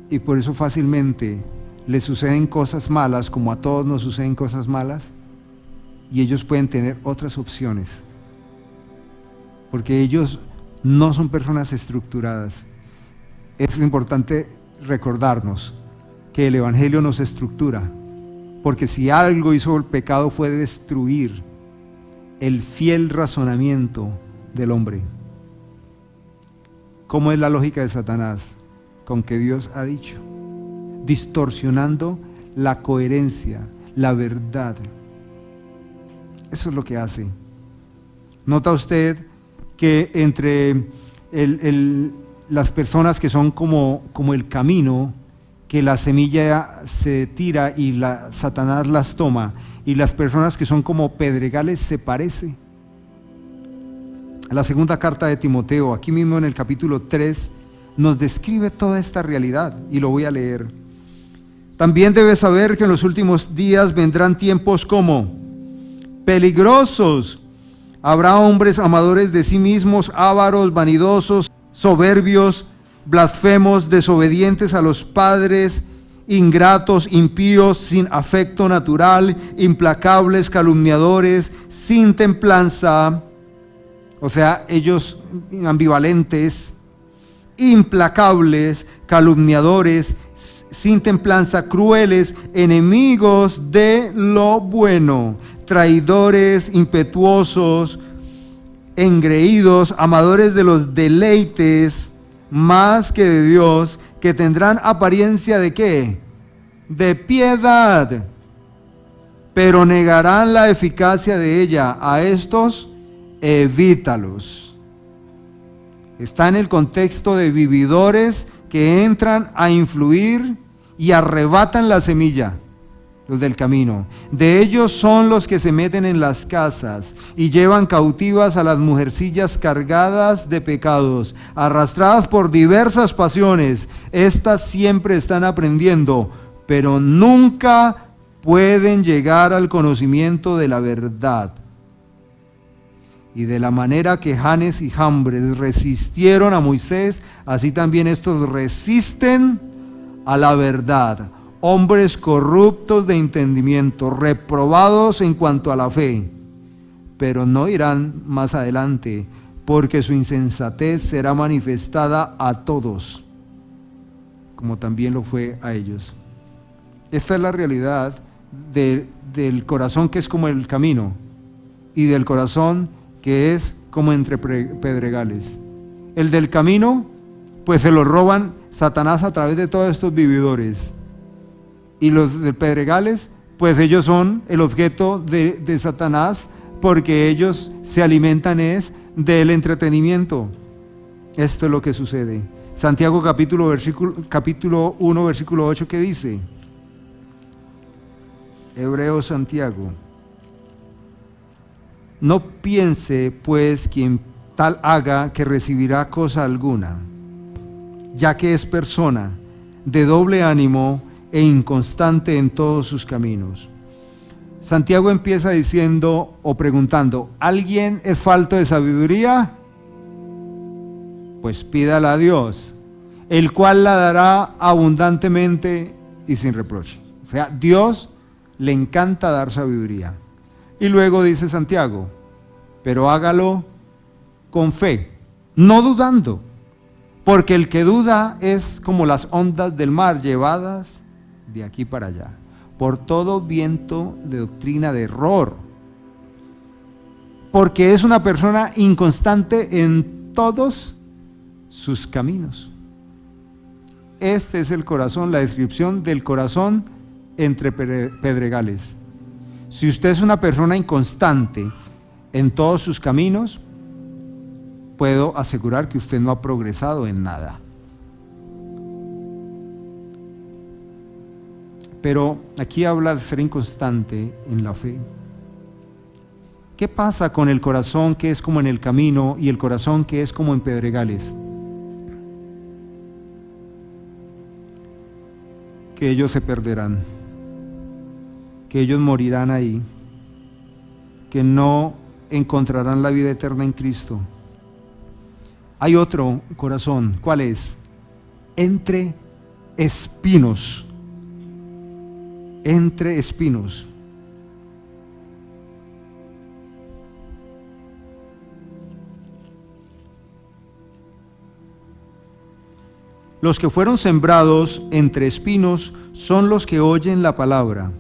Y por eso fácilmente les suceden cosas malas, como a todos nos suceden cosas malas, y ellos pueden tener otras opciones. porque ellos no son personas estructuradas. Es importante recordarnos que el Evangelio nos estructura, porque si algo hizo el pecado fue destruir el fiel razonamiento del hombre. ¿Cómo es la lógica de Satanás? Con que Dios ha dicho, distorsionando la coherencia, la verdad. Eso es lo que hace. ¿Nota usted que entre las personas que son como el camino, que la semilla se tira y Satanás las toma, y las personas que son como pedregales se parece? La segunda carta de Timoteo, aquí mismo en el capítulo 3, nos describe toda esta realidad, y lo voy a leer. También debes saber que en los últimos días vendrán tiempos como peligrosos. Habrá hombres amadores de sí mismos, ávaros, vanidosos, soberbios, blasfemos, desobedientes a los padres, ingratos, impíos, sin afecto natural, implacables, calumniadores, sin templanza. O sea, ellos ambivalentes, implacables, calumniadores, sin templanza, crueles, enemigos de lo bueno, traidores, impetuosos, engreídos, amadores de los deleites más que de Dios, que tendrán apariencia de ¿qué? De piedad, pero negarán la eficacia de ella. A estos, evítalos. Está en el contexto de vividores que entran a influir y arrebatan la semilla, los del camino. De ellos son los que se meten en las casas y llevan cautivas a las mujercillas cargadas de pecados, arrastradas por diversas pasiones. Estas siempre están aprendiendo, pero nunca pueden llegar al conocimiento de la verdad. Y de la manera que Janes y Jambres resistieron a Moisés, así también estos resisten a la verdad. Hombres corruptos de entendimiento, reprobados en cuanto a la fe, pero no irán más adelante, porque su insensatez será manifestada a todos, como también lo fue a ellos. Esta es la realidad del corazón que es como el camino, y del corazón que es como entre pedregales. El del camino, pues se lo roban Satanás a través de todos estos vividores. Y los de pedregales, pues ellos son el objeto de Satanás, porque ellos se alimentan del entretenimiento. Esto es lo que sucede. Santiago capítulo 1, versículo 8, ¿qué dice? Hebreos Santiago. No piense, pues, quien tal haga que recibirá cosa alguna, ya que es persona de doble ánimo e inconstante en todos sus caminos. Santiago empieza diciendo o preguntando, ¿alguien es falto de sabiduría? Pues pídala a Dios, el cual la dará abundantemente y sin reproche. O sea, Dios le encanta dar sabiduría. Y luego dice Santiago, pero hágalo con fe, no dudando, porque el que duda es como las ondas del mar llevadas de aquí para allá, por todo viento de doctrina de error, porque es una persona inconstante en todos sus caminos. Este es el corazón, la descripción del corazón entre pedregales. Si usted es una persona inconstante en todos sus caminos, puedo asegurar que usted no ha progresado en nada. Pero aquí habla de ser inconstante en la fe. ¿Qué pasa con el corazón que es como en el camino y el corazón que es como en pedregales? Que ellos se perderán, que ellos morirán ahí, que no encontrarán la vida eterna en Cristo. Hay otro corazón, ¿cuál es? Entre espinos. Entre espinos. Los que fueron sembrados entre espinos son los que oyen la palabra.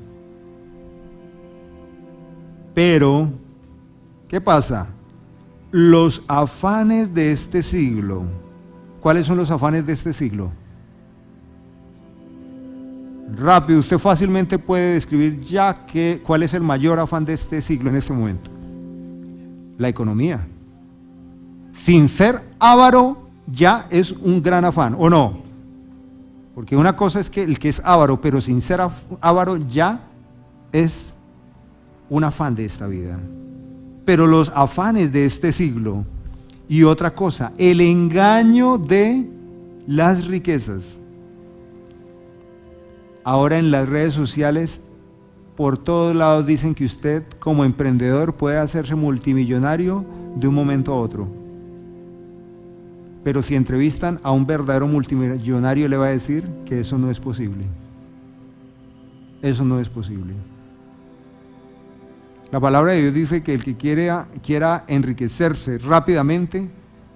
Pero, ¿qué pasa? Los afanes de este siglo. ¿Cuáles son los afanes de este siglo? Rápido, usted fácilmente puede describir ya cuál es el mayor afán de este siglo en este momento. La economía. Sin ser avaro, ya es un gran afán, ¿o no? Porque una cosa es que el que es avaro, pero sin ser avaro ya es un afán de esta vida. Pero los afanes de este siglo, y otra cosa, el engaño de las riquezas. Ahora en las redes sociales, por todos lados dicen que usted como emprendedor puede hacerse multimillonario de un momento a otro. Pero si entrevistan a un verdadero multimillonario, le va a decir que eso no es posible. Eso no es posible. La palabra de Dios dice que el que quiera enriquecerse rápidamente,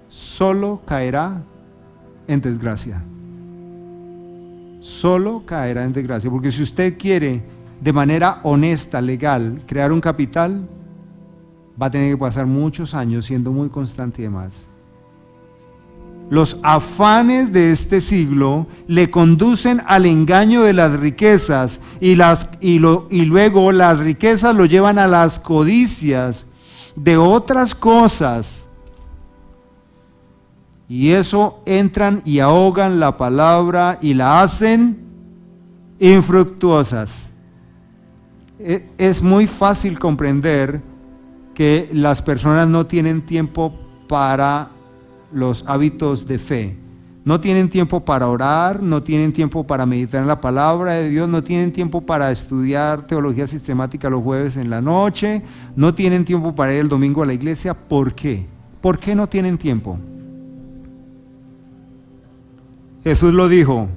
solo caerá en desgracia. Solo caerá en desgracia. Porque si usted quiere de manera honesta, legal, crear un capital, va a tener que pasar muchos años siendo muy constante y demás. Los afanes de este siglo le conducen al engaño de las riquezas y luego las riquezas lo llevan a las codicias de otras cosas. Y eso entran y ahogan la palabra y la hacen infructuosas. Es muy fácil comprender que las personas no tienen tiempo para los hábitos de fe. No tienen tiempo para orar, no tienen tiempo para meditar en la palabra de Dios, no tienen tiempo para estudiar teología sistemática los jueves en la noche, no tienen tiempo para ir el domingo a la iglesia. ¿Por qué? ¿Por qué no tienen tiempo? Jesús lo dijo,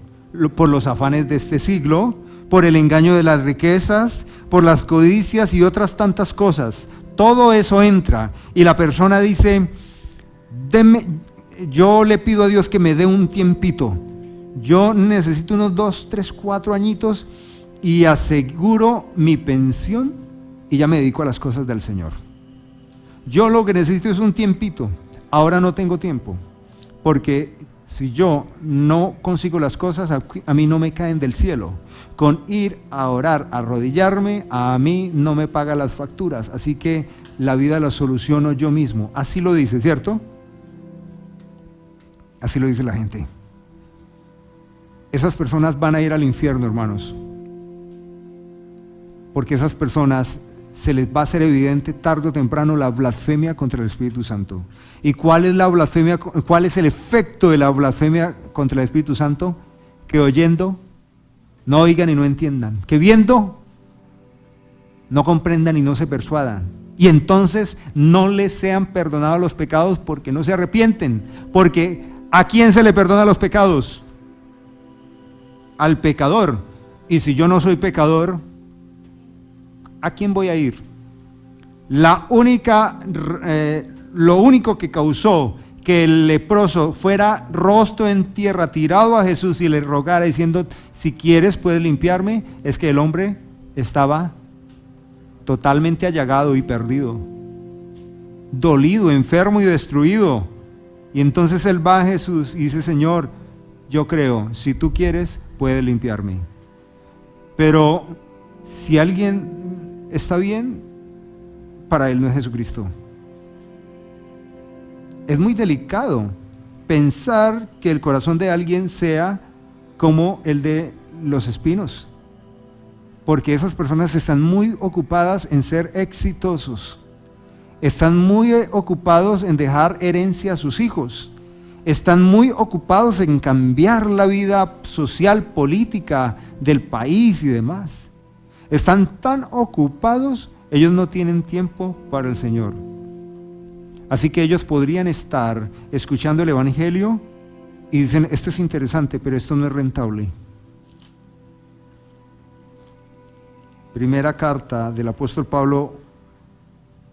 por los afanes de este siglo, por el engaño de las riquezas, por las codicias y otras tantas cosas. Todo eso entra y la persona dice: yo le pido a Dios que me dé un tiempito, yo necesito unos 2, 3, 4 añitos y aseguro mi pensión y ya me dedico a las cosas del Señor. Yo lo que necesito es un tiempito, ahora no tengo tiempo, porque si yo no consigo las cosas, a mí no me caen del cielo. Con ir a orar, a arrodillarme, a mí no me paga las facturas, así que la vida la soluciono yo mismo. Así lo dice, ¿cierto? Así lo dice la gente. Esas personas van a ir al infierno, hermanos. Porque esas personas se les va a hacer evidente tarde o temprano la blasfemia contra el Espíritu Santo. ¿Y cuál es la blasfemia? ¿Cuál es el efecto de la blasfemia contra el Espíritu Santo? Que oyendo no oigan y no entiendan. Que viendo no comprendan y no se persuadan. Y entonces no les sean perdonados los pecados porque no se arrepienten. Porque ¿a quién se le perdona los pecados? Al pecador. Y si yo no soy pecador, ¿a quién voy a ir? Lo único que causó que el leproso fuera rostro en tierra, tirado a Jesús y le rogara diciendo: si quieres puedes limpiarme, es que el hombre estaba totalmente allagado y perdido, dolido, enfermo y destruido. Y entonces él va a Jesús y dice: Señor, yo creo, si tú quieres, puedes limpiarme. Pero si alguien está bien, para él no es Jesucristo. Es muy delicado pensar que el corazón de alguien sea como el de los espinos, porque esas personas están muy ocupadas en ser exitosos. Están muy ocupados en dejar herencia a sus hijos. Están muy ocupados en cambiar la vida social, política del país y demás. Están tan ocupados, ellos no tienen tiempo para el Señor. Así que ellos podrían estar escuchando el Evangelio y dicen: esto es interesante, pero esto no es rentable. Primera carta del apóstol Pablo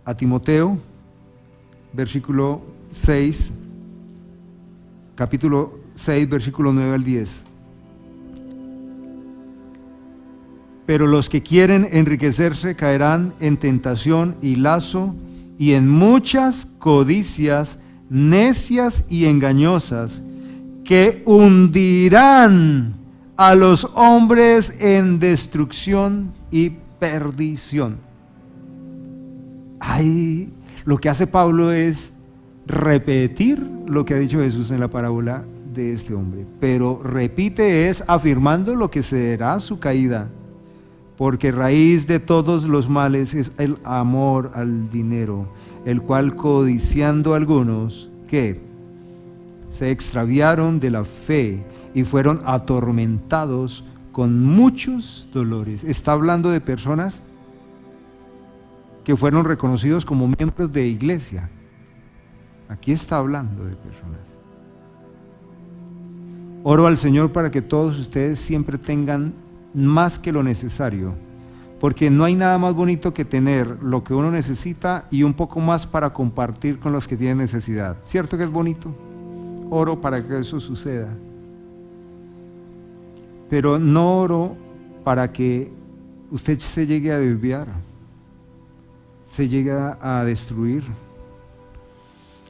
a Timoteo, capítulo 6, versículo 9 al 10. Pero los que quieren enriquecerse caerán en tentación y lazo y en muchas codicias necias y engañosas que hundirán a los hombres en destrucción y perdición. Ahí lo que hace Pablo es repetir lo que ha dicho Jesús en la parábola de este hombre, pero repite es afirmando lo que será su caída, porque raíz de todos los males es el amor al dinero, el cual codiciando algunos, ¿qué? Se extraviaron de la fe y fueron atormentados con muchos dolores. Está hablando de personas que fueron reconocidos como miembros de iglesia. Aquí está hablando de personas. Oro al Señor para que todos ustedes siempre tengan más que lo necesario, porque no hay nada más bonito que tener lo que uno necesita y un poco más para compartir con los que tienen necesidad. ¿Cierto que es bonito? Oro para que eso suceda. Pero no oro para que usted se llegue a desviar, se llegue a destruir.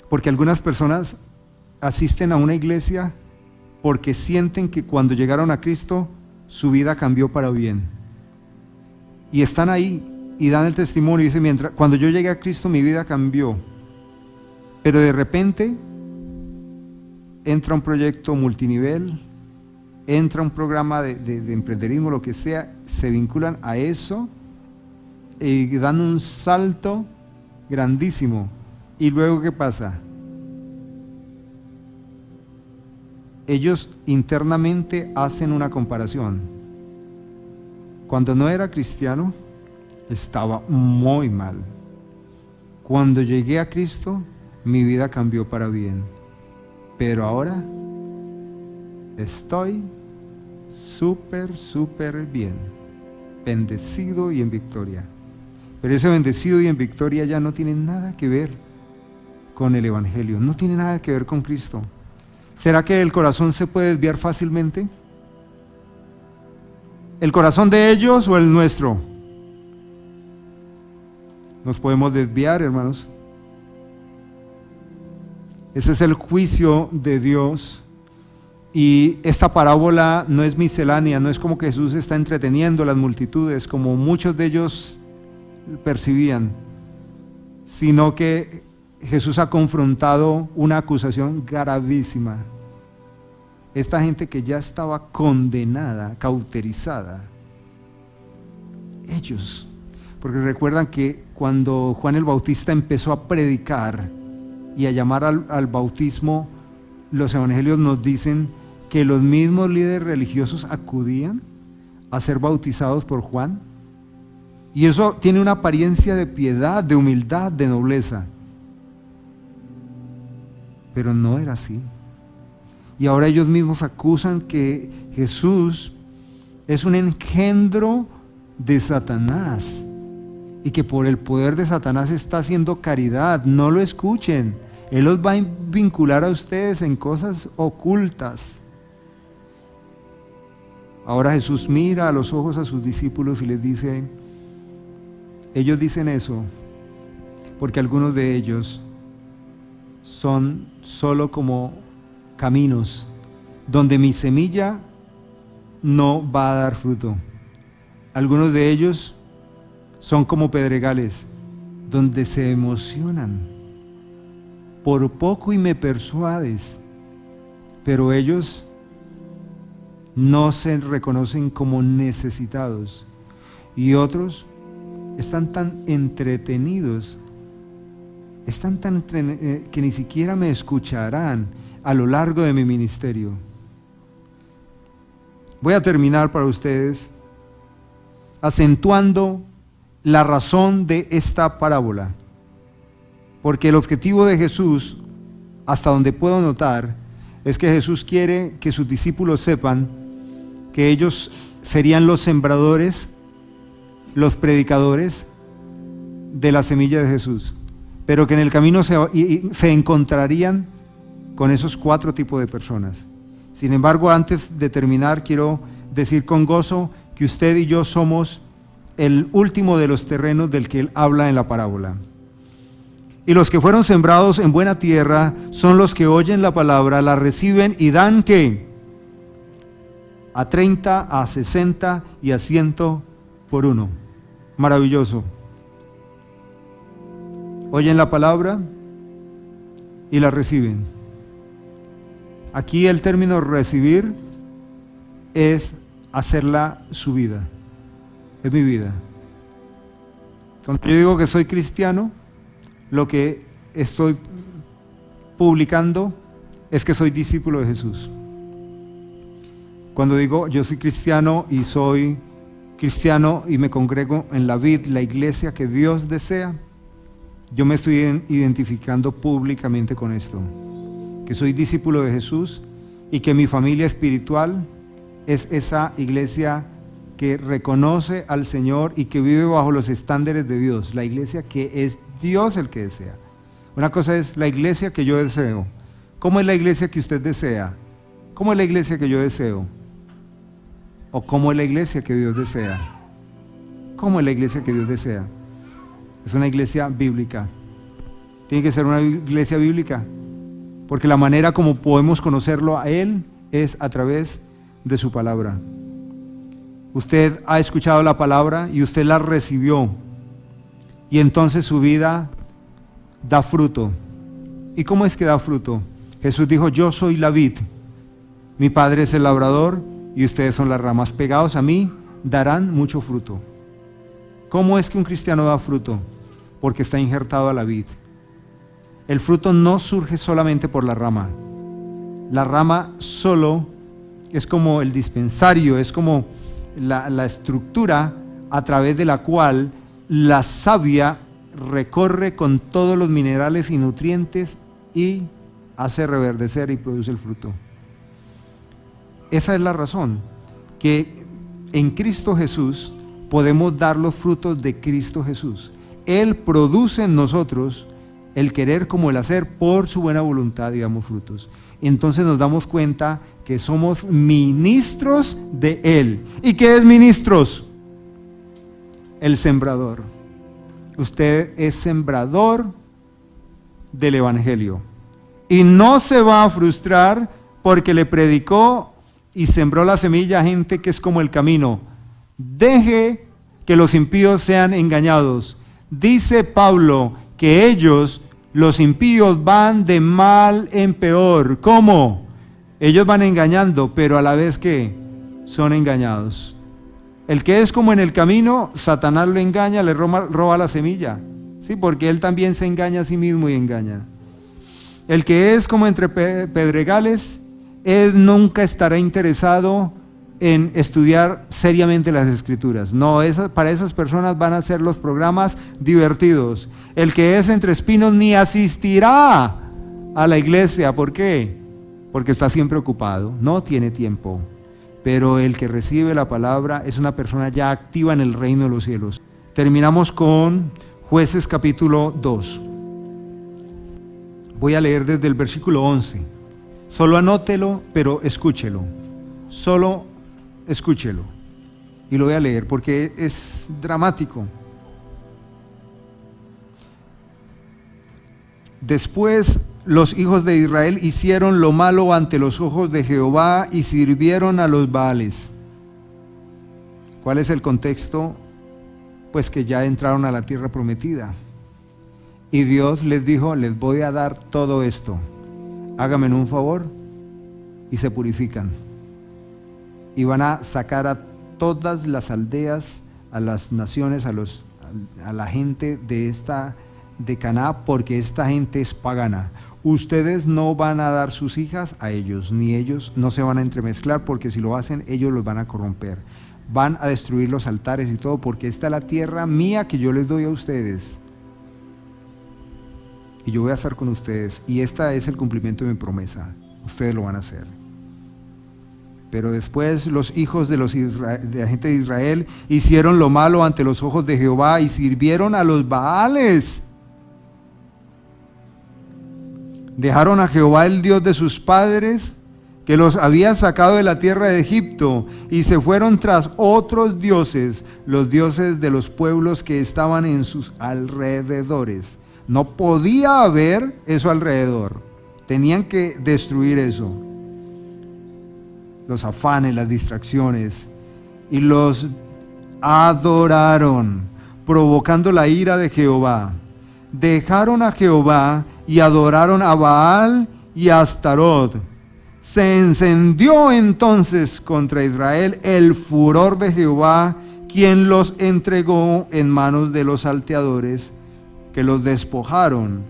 Porque algunas personas asisten a una iglesia porque sienten que cuando llegaron a Cristo su vida cambió para bien. Y están ahí y dan el testimonio y dicen, cuando yo llegué a Cristo mi vida cambió. Pero de repente entra un proyecto multinivel, entra un programa de emprenderismo, lo que sea, se vinculan a eso y dan un salto grandísimo. ¿Y luego qué pasa? Ellos internamente hacen una comparación. Cuando no era cristiano, estaba muy mal. Cuando llegué a Cristo, mi vida cambió para bien. Pero ahora estoy súper bien, bendecido y en victoria. Pero ese bendecido y en victoria ya no tiene nada que ver con el Evangelio, no tiene nada que ver con Cristo. ¿Será que el corazón se puede desviar fácilmente? ¿El corazón de ellos o el nuestro? Nos podemos desviar, hermanos. Ese es el juicio de Dios. Y esta parábola no es miscelánea, no es como que Jesús está entreteniendo a las multitudes, como muchos de ellos percibían, sino que Jesús ha confrontado una acusación gravísima. Esta gente que ya estaba condenada, cauterizada, ellos, porque recuerdan que cuando Juan el Bautista empezó a predicar y a llamar al bautismo, los evangelios nos dicen que los mismos líderes religiosos acudían a ser bautizados por Juan, y eso tiene una apariencia de piedad, de humildad, de nobleza. Pero no era así. Y ahora ellos mismos acusan que Jesús es un engendro de Satanás y que por el poder de Satanás está haciendo caridad. No lo escuchen. Él los va a vincular a ustedes en cosas ocultas. Ahora Jesús mira a los ojos a sus discípulos y les dice, ellos dicen eso porque algunos de ellos son solo como caminos donde mi semilla no va a dar fruto. Algunos de ellos son como pedregales donde se emocionan. Por poco y me persuades, pero ellos no se reconocen como necesitados. Y otros están tan entretenidos, que ni siquiera me escucharán a lo largo de mi ministerio. Voy a terminar para ustedes acentuando la razón de esta parábola, porque el objetivo de Jesús, hasta donde puedo notar, es que Jesús quiere que sus discípulos sepan que ellos serían los sembradores, los predicadores de la semilla de Jesús, pero que en el camino se encontrarían con esos 4 tipos de personas. Sin embargo, antes de terminar, quiero decir con gozo que usted y yo somos el último de los terrenos del que él habla en la parábola. Y los que fueron sembrados en buena tierra son los que oyen la palabra, la reciben y dan ¿qué? A 30, a 60 y a 100 por uno. Maravilloso. Oyen la palabra y la reciben. Aquí el término recibir es hacerla su vida. Es mi vida. Cuando yo digo que soy cristiano, lo que estoy publicando es que soy discípulo de Jesús. Cuando digo yo soy cristiano y me congrego en la vid, la iglesia que Dios desea, yo me estoy identificando públicamente con esto, que soy discípulo de Jesús y que mi familia espiritual es esa iglesia que reconoce al Señor y que vive bajo los estándares de Dios, la iglesia que es Dios el que desea. Una cosa es la iglesia que yo deseo. ¿Cómo es la iglesia que usted desea? ¿Cómo es la iglesia que yo deseo? ¿O cómo es la iglesia que Dios desea? ¿Cómo es la iglesia que Dios desea? Es una iglesia bíblica. Tiene que ser una iglesia bíblica, porque la manera como podemos conocerlo a Él es a través de su palabra. Usted ha escuchado la palabra y usted la recibió, y entonces su vida da fruto. ¿Y cómo es que da fruto? Jesús dijo: yo soy la vid, mi Padre es el labrador y ustedes son las ramas. Pegados a mí darán mucho fruto. ¿Cómo es que un cristiano da fruto? Porque está injertado a la vid. El fruto no surge solamente por la rama. La rama solo es como el dispensario, es como la estructura a través de la cual la savia recorre con todos los minerales y nutrientes y hace reverdecer y produce el fruto. Esa es la razón, que en Cristo Jesús podemos dar los frutos de Cristo Jesús. Él produce en nosotros el querer como el hacer por su buena voluntad y damos frutos. Entonces nos damos cuenta que somos ministros de Él. ¿Y qué es ministros? El sembrador. Usted es sembrador del Evangelio. Y no se va a frustrar porque le predicó y sembró la semilla a gente que es como el camino. Deje que los impíos sean engañados. Dice Pablo que ellos, los impíos, van de mal en peor. ¿Cómo? Ellos van engañando, pero a la vez que son engañados. El que es como en el camino, Satanás lo engaña, le roba la semilla. Sí, porque él también se engaña a sí mismo y engaña. El que es como entre pedregales, él nunca estará interesado en estudiar seriamente las Escrituras. No, para esas personas van a ser los programas divertidos. El que es entre espinos ni asistirá a la iglesia. ¿Por qué? Porque está siempre ocupado, no tiene tiempo. Pero el que recibe la palabra es una persona ya activa en el reino de los cielos. Terminamos con Jueces capítulo 2. Voy a leer desde el versículo 11. Solo anótelo, pero escúchelo. Solo escúchelo. Y lo voy a leer porque es dramático. Después los hijos de Israel hicieron lo malo ante los ojos de Jehová y sirvieron a los Baales. ¿Cuál es el contexto? Pues que ya entraron a la tierra prometida. Y Dios les dijo: les voy a dar todo esto. Háganme un favor. Y se purifican. Y van a sacar a todas las aldeas, a las naciones, a la gente de Canaán, porque esta gente es pagana. Ustedes no van a dar sus hijas a ellos, ni ellos no se van a entremezclar, porque si lo hacen, ellos los van a corromper. Van a destruir los altares y todo, porque esta es la tierra mía que yo les doy a ustedes. Y yo voy a estar con ustedes. Y este es el cumplimiento de mi promesa. Ustedes lo van a hacer. Pero después los hijos de la gente de Israel hicieron lo malo ante los ojos de Jehová y sirvieron a los Baales. Dejaron a Jehová, el Dios de sus padres, que los había sacado de la tierra de Egipto, y se fueron tras otros dioses, los dioses de los pueblos que estaban en sus alrededores. No podía haber eso alrededor. Tenían que destruir eso. Los afanes, las distracciones. Y los adoraron, provocando la ira de Jehová. Dejaron a Jehová y adoraron a Baal y a Astarot. Se encendió entonces contra Israel el furor de Jehová, quien los entregó en manos de los salteadores, que los despojaron,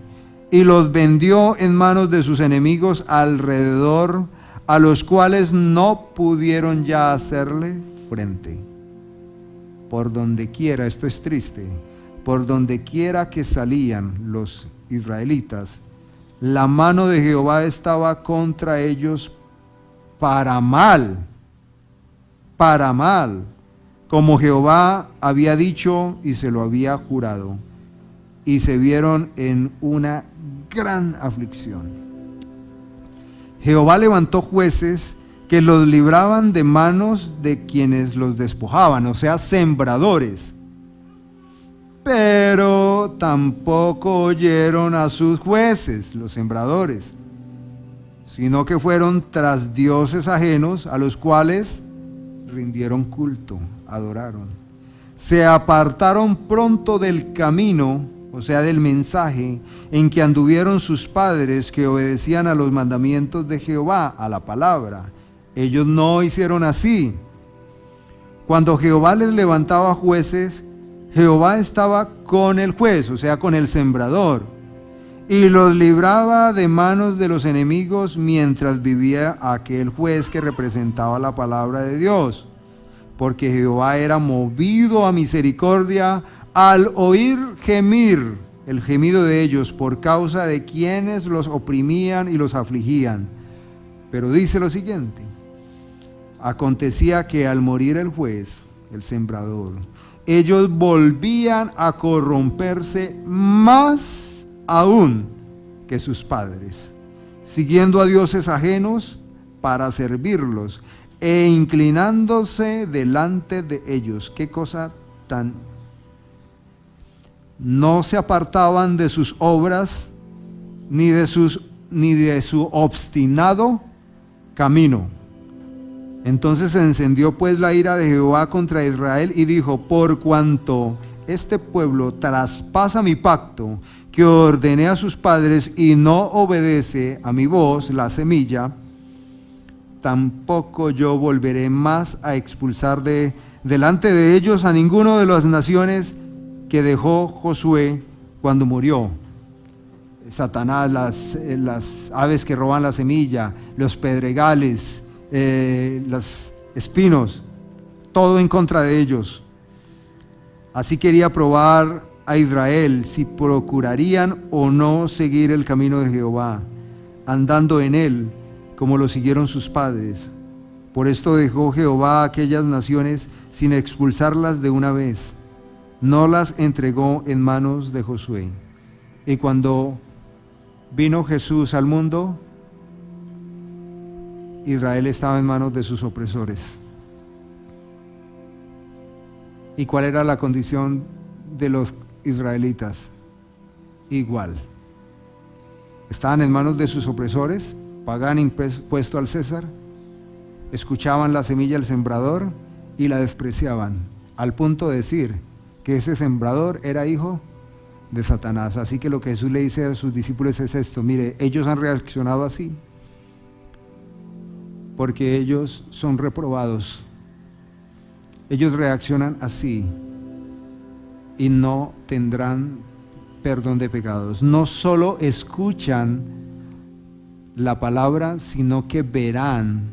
y los vendió en manos de sus enemigos alrededor, a los cuales no pudieron ya hacerle frente. Por donde quiera, esto es triste, por donde quiera que salían los israelitas, la mano de Jehová estaba contra ellos para mal, como Jehová había dicho y se lo había jurado, y se vieron en una gran aflicción. Jehová levantó jueces que los libraban de manos de quienes los despojaban, o sea, sembradores. Pero tampoco oyeron a sus jueces, los sembradores, sino que fueron tras dioses ajenos, a los cuales rindieron culto, adoraron. Se apartaron pronto del camino, o sea, del mensaje en que anduvieron sus padres, que obedecían a los mandamientos de Jehová, a la palabra. Ellos no hicieron así. Cuando Jehová les levantaba jueces, Jehová estaba con el juez, o sea, con el sembrador, y los libraba de manos de los enemigos mientras vivía aquel juez que representaba la palabra de Dios, porque Jehová era movido a misericordia al oír gemir, el gemido de ellos, por causa de quienes los oprimían y los afligían. Pero dice lo siguiente: acontecía que al morir el juez, el sembrador, ellos volvían a corromperse más aún que sus padres, siguiendo a dioses ajenos para servirlos e inclinándose delante de ellos. Qué cosa tan... No se apartaban de sus obras ni de su obstinado camino. Entonces se encendió pues la ira de Jehová contra Israel y dijo: por cuanto este pueblo traspasa mi pacto que ordené a sus padres y no obedece a mi voz, la semilla, tampoco yo volveré más a expulsar delante de ellos a ninguno de las naciones que dejó Josué cuando murió. Satanás, las aves que roban la semilla, los pedregales, los espinos, todo en contra de ellos. Así quería probar a Israel si procurarían o no seguir el camino de Jehová, andando en él como lo siguieron sus padres. Por esto dejó Jehová a aquellas naciones sin expulsarlas de una vez. No las entregó en manos de Josué. Y cuando vino Jesús al mundo, Israel estaba en manos de sus opresores. ¿Y cuál era la condición de los israelitas? Igual. Estaban en manos de sus opresores, pagaban impuesto al César, escuchaban la semilla del sembrador y la despreciaban, al punto de decir que ese sembrador era hijo de Satanás. Así que lo que Jesús le dice a sus discípulos es esto: mire, ellos han reaccionado así porque ellos son reprobados. Ellos reaccionan así y no tendrán perdón de pecados. No solo escuchan la palabra, sino que verán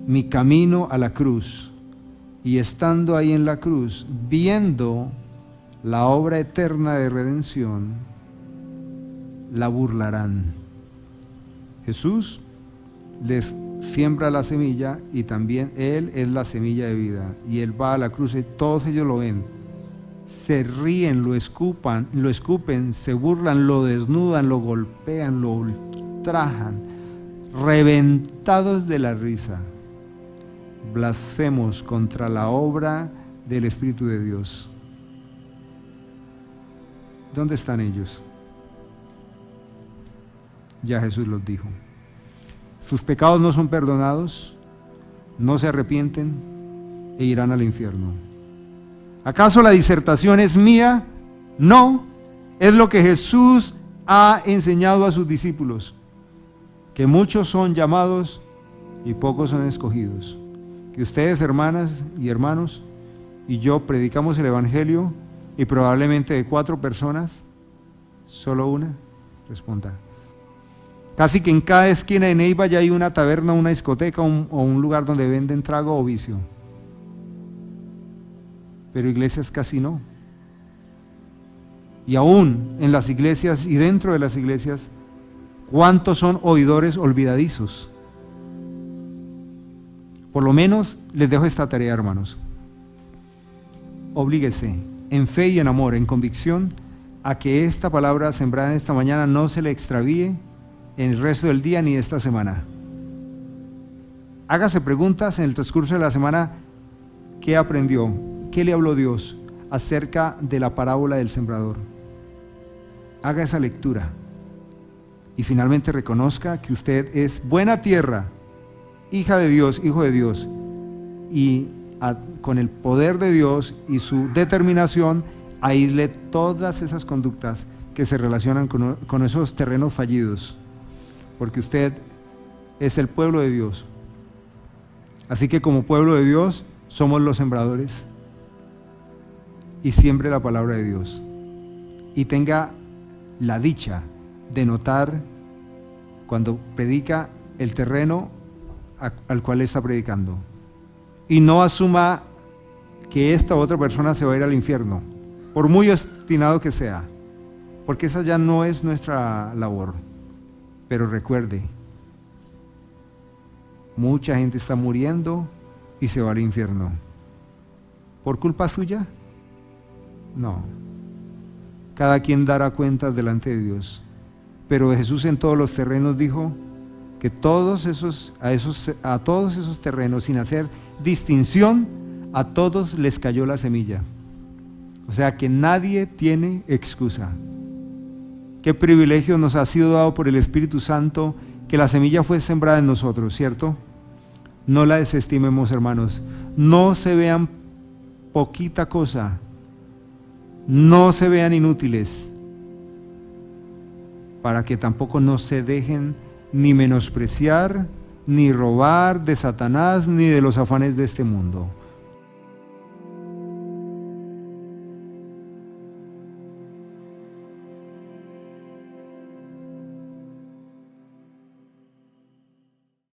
mi camino a la cruz, y estando ahí en la cruz, viendo la obra eterna de redención, la burlarán. Jesús les siembra la semilla y también Él es la semilla de vida, y Él va a la cruz y todos ellos lo ven, se ríen, lo escupen, se burlan, lo desnudan, lo golpean, lo ultrajan, reventados de la risa, blasfemos contra la obra del Espíritu de Dios. ¿Dónde están ellos? Ya Jesús los dijo. Sus pecados no son perdonados, no se arrepienten e irán al infierno. ¿Acaso la disertación es mía? No, es lo que Jesús ha enseñado a sus discípulos, que muchos son llamados y pocos son escogidos. Que ustedes, hermanas y hermanos, y yo predicamos el Evangelio y probablemente de 4 personas, solo una responda. Casi que en cada esquina de Neiva ya hay una taberna, una discoteca o un lugar donde venden trago o vicio. Pero iglesias casi no. Y aún en las iglesias y dentro de las iglesias, ¿cuántos son oidores olvidadizos? Por lo menos les dejo esta tarea, hermanos. Oblíguese en fe y en amor, en convicción, a que esta palabra sembrada en esta mañana no se le extravíe en el resto del día ni de esta semana. Hágase preguntas en el transcurso de la semana. ¿Qué aprendió? ¿Qué le habló Dios acerca de la parábola del sembrador? Haga esa lectura y finalmente reconozca que usted es buena tierra, hija de Dios, hijo de Dios, y con el poder de Dios y su determinación, aísle todas esas conductas que se relacionan con esos terrenos fallidos, porque usted es el pueblo de Dios. Así que como pueblo de Dios somos los sembradores, y siembre la palabra de Dios y tenga la dicha de notar cuando predica el terreno al cual está predicando, y no asuma que esta otra persona se va a ir al infierno, por muy obstinado que sea, porque esa ya no es nuestra labor. Pero recuerde, mucha gente está muriendo y se va al infierno. ¿Por culpa suya? No. Cada quien dará cuentas delante de Dios. Pero Jesús en todos los terrenos dijo que a todos esos terrenos, sin hacer distinción, a todos les cayó la semilla. O sea que nadie tiene excusa. Qué privilegio nos ha sido dado por el Espíritu Santo que la semilla fue sembrada en nosotros, ¿cierto? No la desestimemos, hermanos. No se vean poquita cosa. No se vean inútiles, para que tampoco no se dejen ni menospreciar, ni robar de Satanás, ni de los afanes de este mundo.